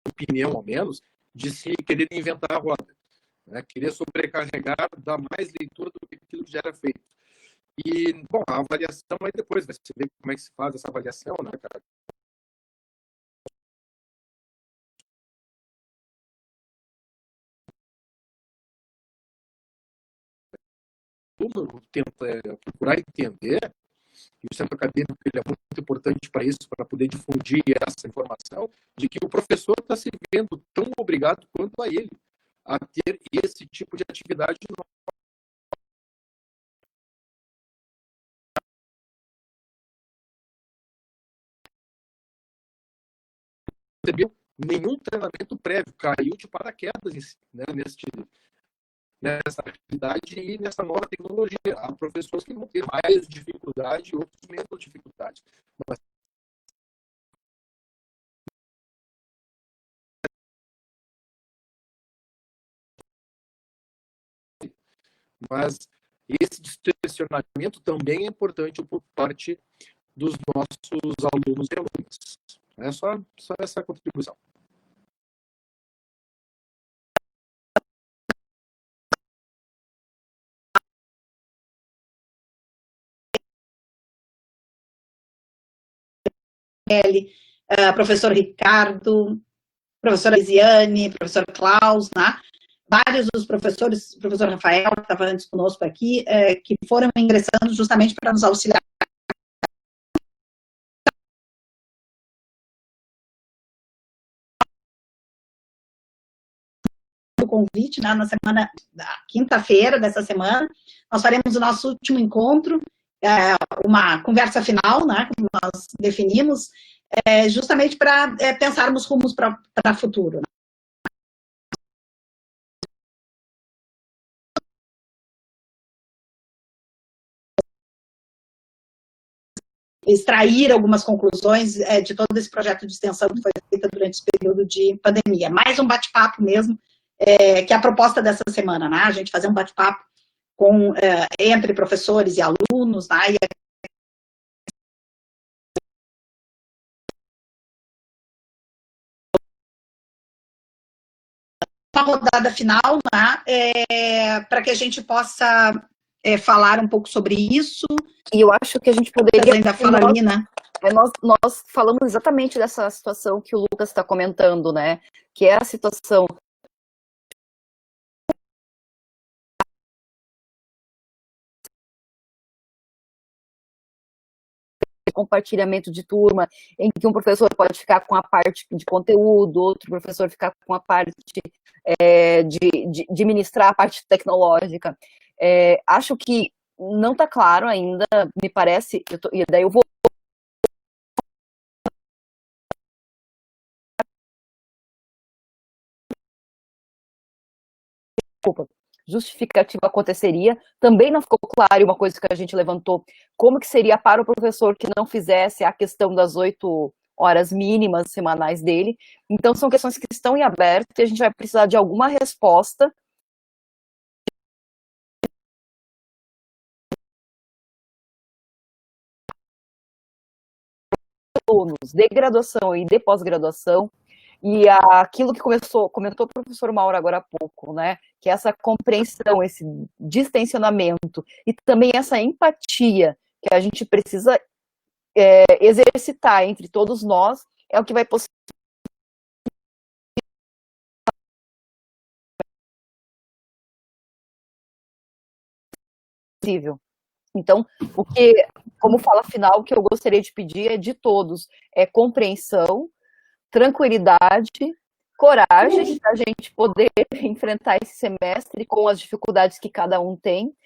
opinião, ao menos, de se querer inventar a roda, né, querer sobrecarregar, dar mais leitura do que aquilo que já era feito. E, bom, a avaliação aí depois vai se ver como é que se faz essa avaliação, né, cara? Tudo procurar entender, e o centro acadêmico ele é muito importante para isso, para poder difundir essa informação, de que o professor está se vendo tão obrigado quanto a ele a ter esse tipo de atividade. Recebeu nenhum treinamento prévio, caiu de paraquedas, né, nessa atividade e nessa nova tecnologia. Há professores que vão ter mais dificuldade e outros menos dificuldade. Mas mas esse direcionamento também é importante por parte dos nossos alunos e alunas. É só essa contribuição. Professor Ricardo, professora Lisiane, professor Klaus, né? Vários dos professores, o professor Rafael, que estava antes conosco aqui, que foram ingressando justamente para nos auxiliar. O convite, né, na semana, na quinta-feira dessa semana, nós faremos o nosso último encontro, uma conversa final, né, como nós definimos, justamente para pensarmos rumos para o futuro. Né? Extrair algumas conclusões de todo esse projeto de extensão que foi feita durante esse período de pandemia. Mais um bate-papo mesmo, que é a proposta dessa semana, né? A gente fazer um bate-papo entre professores e alunos, né? E uma rodada final, né? Para que a gente possa falar um pouco sobre isso. E eu acho que a gente poderia... Ainda fala ali, né? Nós falamos exatamente dessa situação que o Lucas está comentando, né? Que é a situação de compartilhamento de turma, em que um professor pode ficar com a parte de conteúdo, outro professor ficar com a parte de ministrar a parte tecnológica. Acho que não está claro ainda, me parece, e daí eu vou justificativa aconteceria, também não ficou claro, uma coisa que a gente levantou, como que seria para o professor que não fizesse a questão das 8 horas mínimas semanais dele. Então são questões que estão em aberto e a gente vai precisar de alguma resposta alunos de graduação e de pós-graduação. E aquilo que comentou o professor Mauro agora há pouco, né? Que essa compreensão, esse distensionamento e também essa empatia que a gente precisa exercitar entre todos nós é o que vai possibilitar possível. Então, como fala final, o que eu gostaria de pedir é de todos, compreensão, tranquilidade, coragem para a gente poder enfrentar esse semestre com as dificuldades que cada um tem.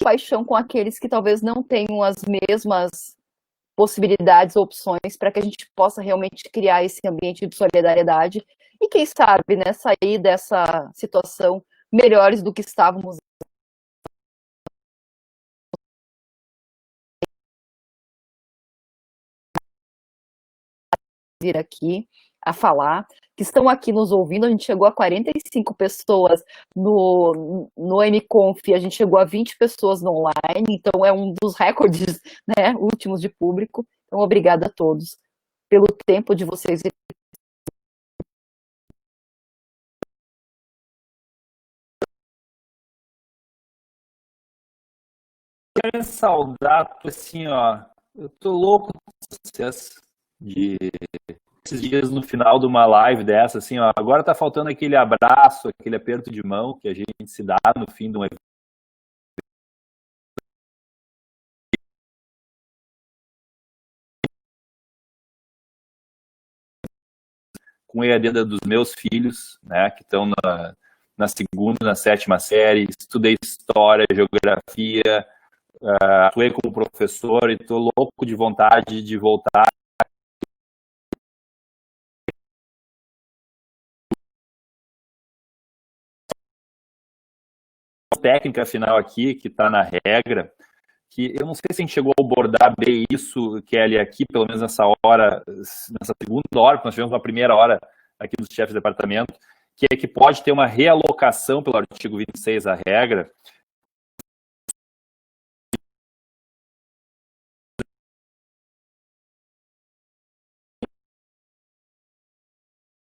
Paixão com aqueles que talvez não tenham as mesmas possibilidades, opções, para que a gente possa realmente criar esse ambiente de solidariedade e, quem sabe, né, sair dessa situação melhores do que estávamos vir aqui a falar, que estão aqui nos ouvindo. A gente chegou a 45 pessoas no MConf, a gente chegou a 20 pessoas no online, então é um dos recordes, né, últimos de público. Então, obrigada a todos pelo tempo de vocês. Quero saudar, assim, ó, eu tô louco de esses dias no final de uma live dessa, assim, ó, agora tá faltando aquele abraço, aquele aperto de mão que a gente se dá no fim de um evento. Com o EAD dos meus filhos, né, que estão na segunda, na sétima série, estudei história, geografia, atuei como professor e estou louco de vontade de voltar. Técnica final aqui, que está na regra, que eu não sei se a gente chegou a abordar bem isso, Kelly, aqui, pelo menos nessa hora, nessa segunda hora, porque nós tivemos uma primeira hora aqui dos chefes de departamento, que é que pode ter uma realocação pelo artigo 26 da regra,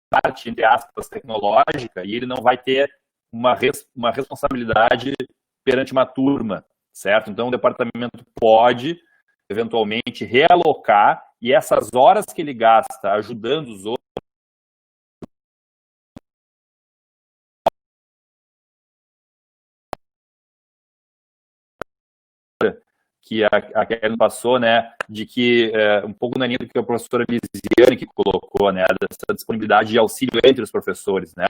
parte, entre aspas, tecnológica, e ele não vai ter uma responsabilidade perante uma turma, certo? Então, o departamento pode, eventualmente, realocar, e essas horas que ele gasta ajudando os outros, que a Kelly passou, né, de que, um pouco na linha do que a professora Lisiane que colocou, né, dessa disponibilidade de auxílio entre os professores, né,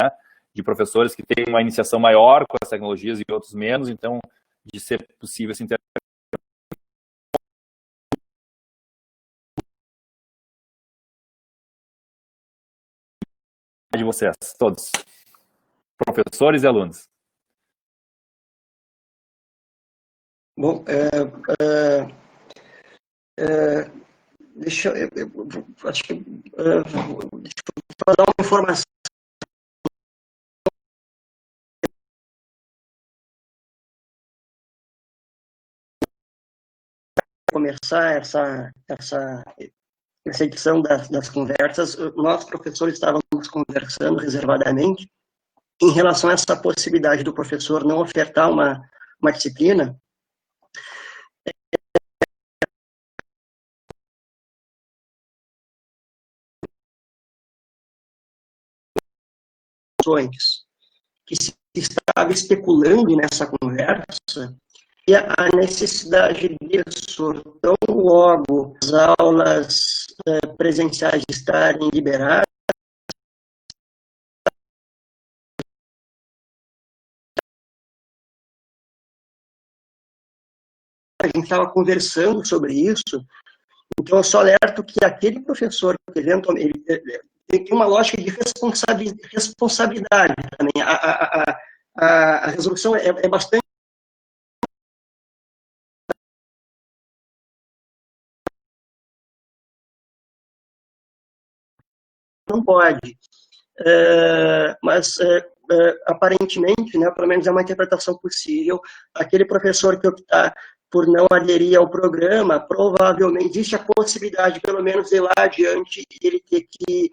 de professores que têm uma iniciação maior com as tecnologias e outros menos, então, de ser possível essa interação. De vocês, todos, professores e alunos. Bom, deixa eu acho que deixa eu dar uma informação. Começar essa edição das conversas, nós, professores, estávamos conversando reservadamente em relação a essa possibilidade do professor não ofertar uma disciplina que se estava especulando nessa conversa e a necessidade disso, tão logo as aulas presenciais estarem liberadas, a gente estava conversando sobre isso, então eu só alerto que aquele professor que eventualmente tem uma lógica de responsabilidade também. A resolução é bastante. Não pode. Mas, aparentemente, né, pelo menos é uma interpretação possível, aquele professor que optar por não aderir ao programa, provavelmente existe a possibilidade, pelo menos, de lá adiante, ele ter que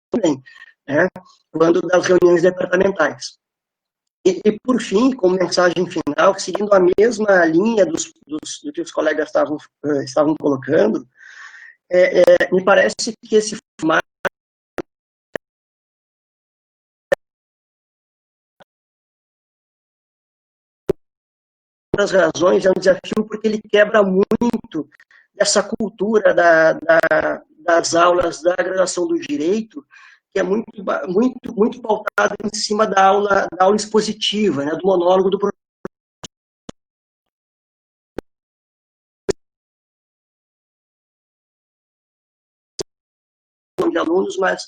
também, né, quando das reuniões departamentais. E, por fim, como mensagem final, seguindo a mesma linha do que os colegas estavam colocando, me parece que esse formato das razões é um desafio porque ele quebra muito essa cultura das aulas da graduação do direito, que é muito pautada em cima da aula expositiva, né, do monólogo do professor. De alunos, mas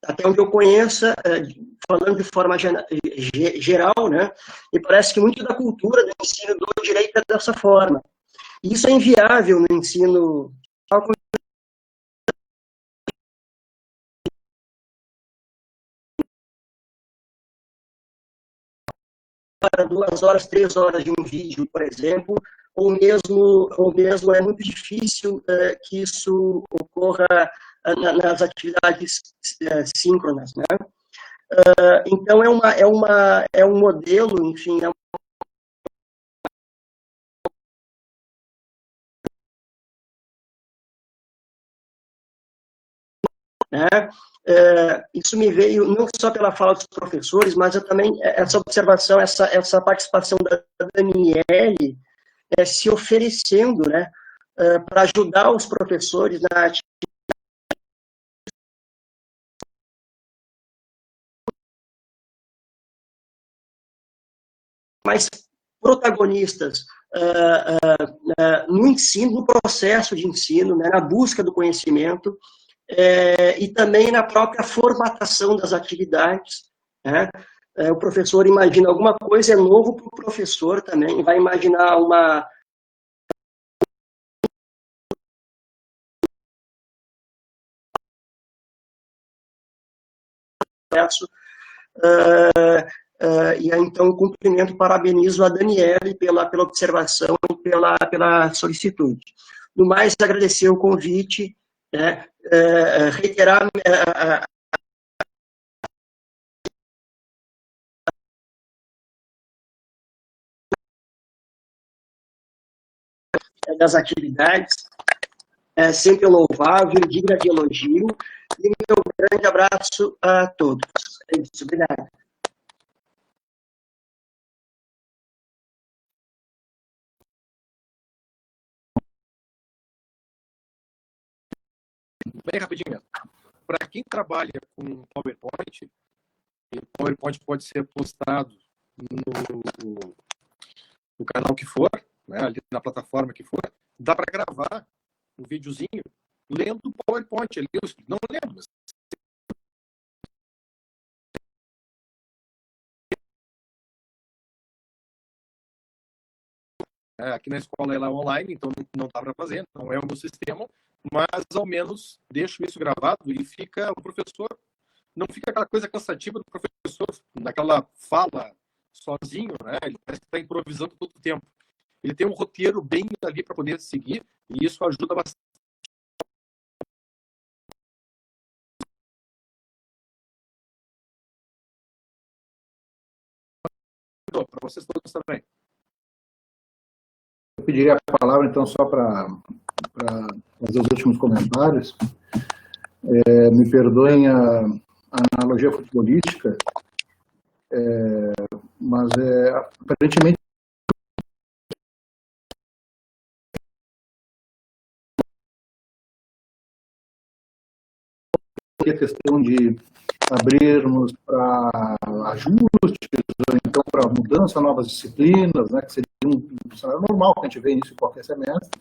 até onde eu conheça, falando de forma geral, né, me parece que muito da cultura do ensino do direito é dessa forma. E isso é inviável no ensino para 2 horas, 3 horas de um vídeo, por exemplo, ou mesmo é muito difícil que isso ocorra nas atividades síncronas, né? Então é um modelo, enfim, né? Isso me veio não só pela fala dos professores, mas eu também essa observação, essa participação da Daniele se oferecendo, né, para ajudar os professores na atividade mais protagonistas no ensino, no processo de ensino, né, na busca do conhecimento, e também na própria formatação das atividades, né? O professor imagina alguma coisa, é novo para o professor também, vai imaginar uma... E aí, então, cumprimento, parabenizo a Daniele pela observação e pela solicitude. No mais, agradecer o convite, né, reiterar das atividades, sempre louvável, digna de elogio, e meu grande abraço a todos. É isso, obrigado. Bem rapidinho mesmo. Para quem trabalha com PowerPoint, o PowerPoint pode ser postado no canal que for, né, ali na plataforma que for, dá para gravar um videozinho lendo o PowerPoint. Não lendo, mas aqui na escola ela é online, então não dá para fazer, não é o meu sistema, mas ao menos deixo isso gravado e fica o professor, não fica aquela coisa cansativa do professor, naquela fala sozinho, né? Ele parece que está improvisando todo o tempo. Ele tem um roteiro bem ali para poder seguir e isso ajuda bastante. Para vocês todos também. Eu pediria a palavra, então, só para fazer os últimos comentários. Me perdoem a analogia futebolística, mas aparentemente a questão de abrirmos para ajustes, ou então para mudança, novas disciplinas, né, que seria um cenário normal, que a gente vê isso em qualquer semestre.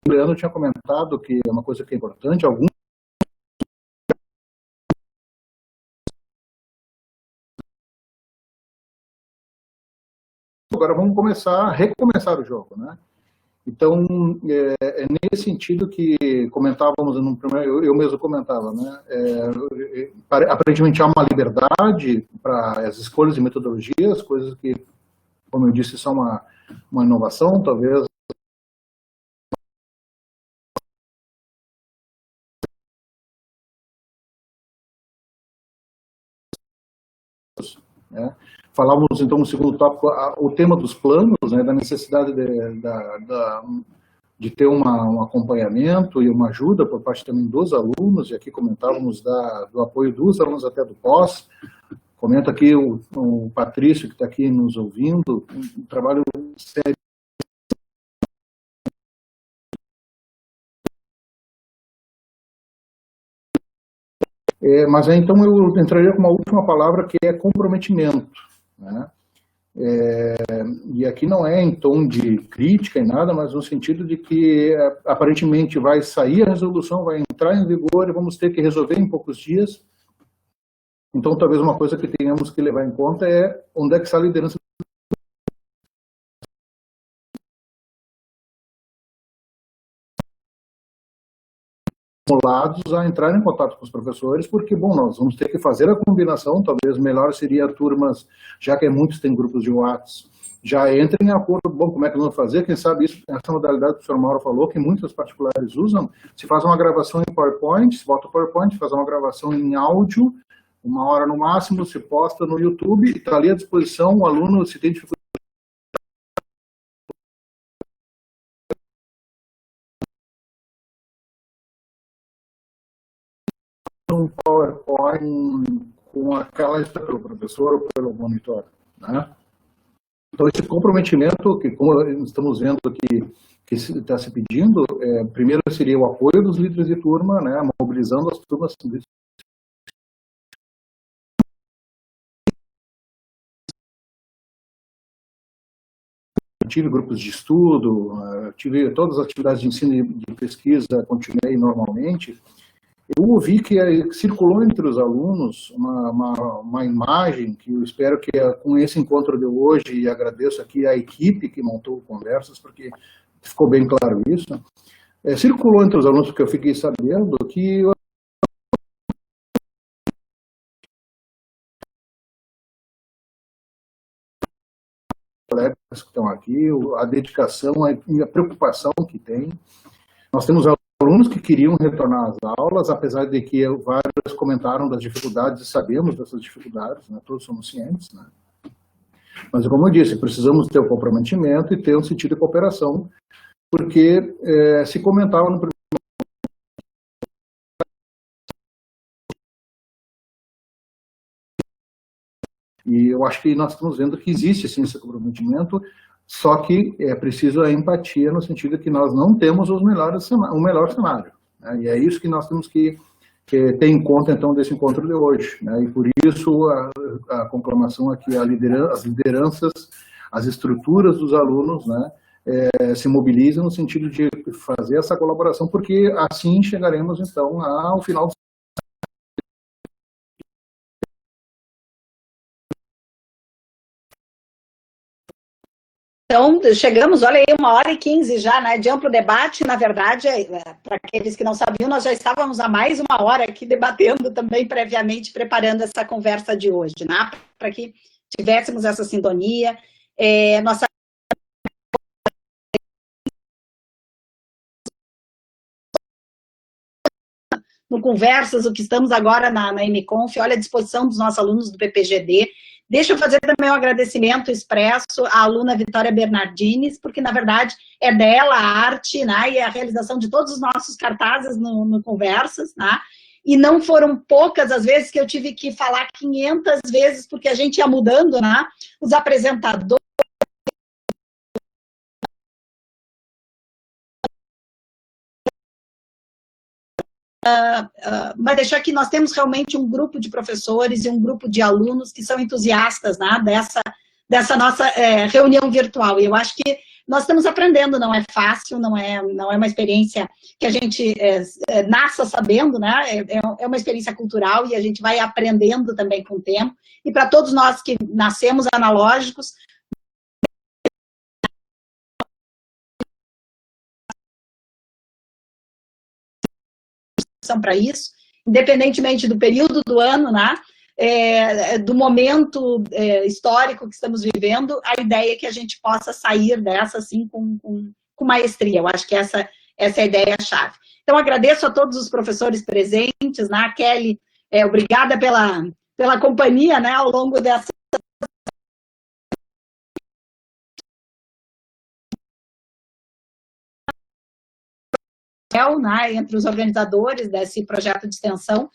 O Leandro tinha comentado que é uma coisa que é importante, agora vamos recomeçar o jogo, né? Então, é nesse sentido que comentávamos, eu mesmo comentava, né? Aparentemente há uma liberdade para as escolhas de metodologias, coisas que, como eu disse, são uma inovação, talvez. Né? Falávamos, então, no segundo tópico, o tema dos planos, né, da necessidade de ter um acompanhamento e uma ajuda por parte também dos alunos, e aqui comentávamos do apoio dos alunos até do pós. Comenta aqui o Patrício, que está aqui nos ouvindo, um trabalho sério. Mas aí, então, eu entraria com uma última palavra, que é comprometimento, né? E aqui não é em tom de crítica e nada, mas no sentido de que aparentemente vai sair a resolução, vai entrar em vigor e vamos ter que resolver em poucos dias. Então, talvez uma coisa que tenhamos que levar em conta é onde é que está a liderança estimulados a entrar em contato com os professores, porque, bom, nós vamos ter que fazer a combinação, talvez melhor seria turmas, já que muitos têm grupos de WhatsApp, já entrem em acordo, bom, como é que nós vamos fazer, quem sabe isso, essa modalidade que o senhor Mauro falou, que muitas particulares usam, se faz uma gravação em PowerPoint, se bota o PowerPoint, faz uma gravação em áudio, 1 hora no máximo, se posta no YouTube, e está ali à disposição, o aluno, se tem dificuldade, um PowerPoint com aquela pelo professor ou pelo monitor, né? Então, esse comprometimento, que como estamos vendo aqui, que está se pedindo, primeiro seria o apoio dos líderes de turma, né, mobilizando as turmas de mantive grupos de estudo, tive todas as atividades de ensino e de pesquisa, continuei normalmente. Eu ouvi que circulou entre os alunos uma imagem que eu espero que com esse encontro de hoje, e agradeço aqui a equipe que montou o Conversas, porque ficou bem claro isso, circulou entre os alunos, porque eu fiquei sabendo que colegas que estão aqui, a dedicação e a preocupação que tem. Nós temos alunos que queriam retornar às aulas, apesar de que vários comentaram das dificuldades, e sabemos dessas dificuldades, né? Todos somos cientes, né? Mas, como eu disse, precisamos ter o comprometimento e ter um sentido de cooperação, porque se comentava no primeiro. E eu acho que nós estamos vendo que existe, sim, esse comprometimento, só que é preciso a empatia no sentido de que nós não temos o melhor cenário, né? E é isso que nós temos que ter em conta, então, desse encontro de hoje, né? E por isso a conclamação aqui, as lideranças, as estruturas dos alunos, né, se mobilizam no sentido de fazer essa colaboração, porque assim chegaremos, então, ao final do. Então, chegamos, olha aí, 1h15 já, né, de amplo debate. Na verdade, para aqueles que não sabiam, nós já estávamos há mais 1 hora aqui debatendo também previamente, preparando essa conversa de hoje, né, para que tivéssemos essa sintonia. Nossa no Conversas, o que estamos agora na MConf, olha a disposição dos nossos alunos do PPGD. Deixa eu fazer também um agradecimento expresso à aluna Vitória Bernardines, porque, na verdade, é dela a arte, né, e a realização de todos os nossos cartazes no Conversas, né, e não foram poucas as vezes que eu tive que falar 500 vezes, porque a gente ia mudando, né, os apresentadores, mas deixar que nós temos realmente um grupo de professores e um grupo de alunos que são entusiastas, né, dessa nossa reunião virtual. E eu acho que nós estamos aprendendo, não é fácil, não é uma experiência que a gente nasça sabendo, né, é uma experiência cultural e a gente vai aprendendo também com o tempo. E para todos nós que nascemos analógicos, para isso, independentemente do período do ano, né, do momento histórico que estamos vivendo, a ideia é que a gente possa sair dessa assim com maestria. Eu acho que essa é a ideia-chave. Então, agradeço a todos os professores presentes, né, a Kelly, obrigada pela companhia, né, ao longo dessa né, entre os organizadores desse projeto de extensão,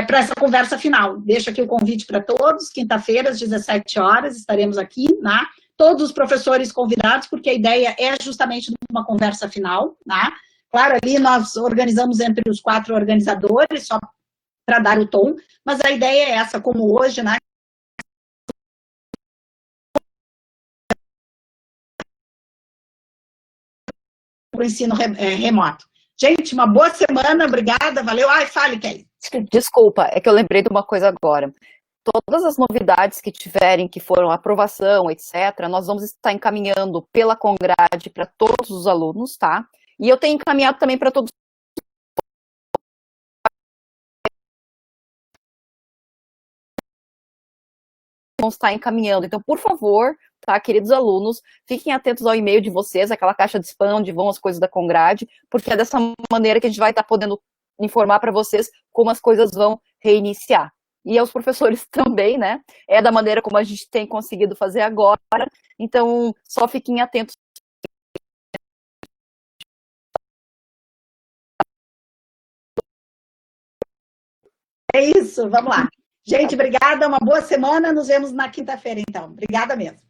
para essa conversa final. Deixo aqui o convite para todos, quinta-feira, às 17 horas, estaremos aqui, né, todos os professores convidados, porque a ideia é justamente uma conversa final, né. Claro, ali nós organizamos entre os 4 organizadores, só para dar o tom, mas a ideia é essa, como hoje, né, para o ensino remoto. Gente, uma boa semana, obrigada, valeu. Ai, fale, Kelly. Desculpa, é que eu lembrei de uma coisa agora. Todas as novidades que tiverem, que foram aprovação, etc., nós vamos estar encaminhando pela Congrade para todos os alunos, tá? E eu tenho encaminhado também para todos. Vamos estar encaminhando. Então, por favor, tá, queridos alunos, fiquem atentos ao e-mail de vocês, aquela caixa de spam onde vão as coisas da Congrade, porque é dessa maneira que a gente vai estar podendo informar para vocês como as coisas vão reiniciar. E aos professores também, né? É da maneira como a gente tem conseguido fazer agora. Então, só fiquem atentos. É isso, vamos lá. Gente, obrigada, uma boa semana, nos vemos na quinta-feira, então. Obrigada mesmo.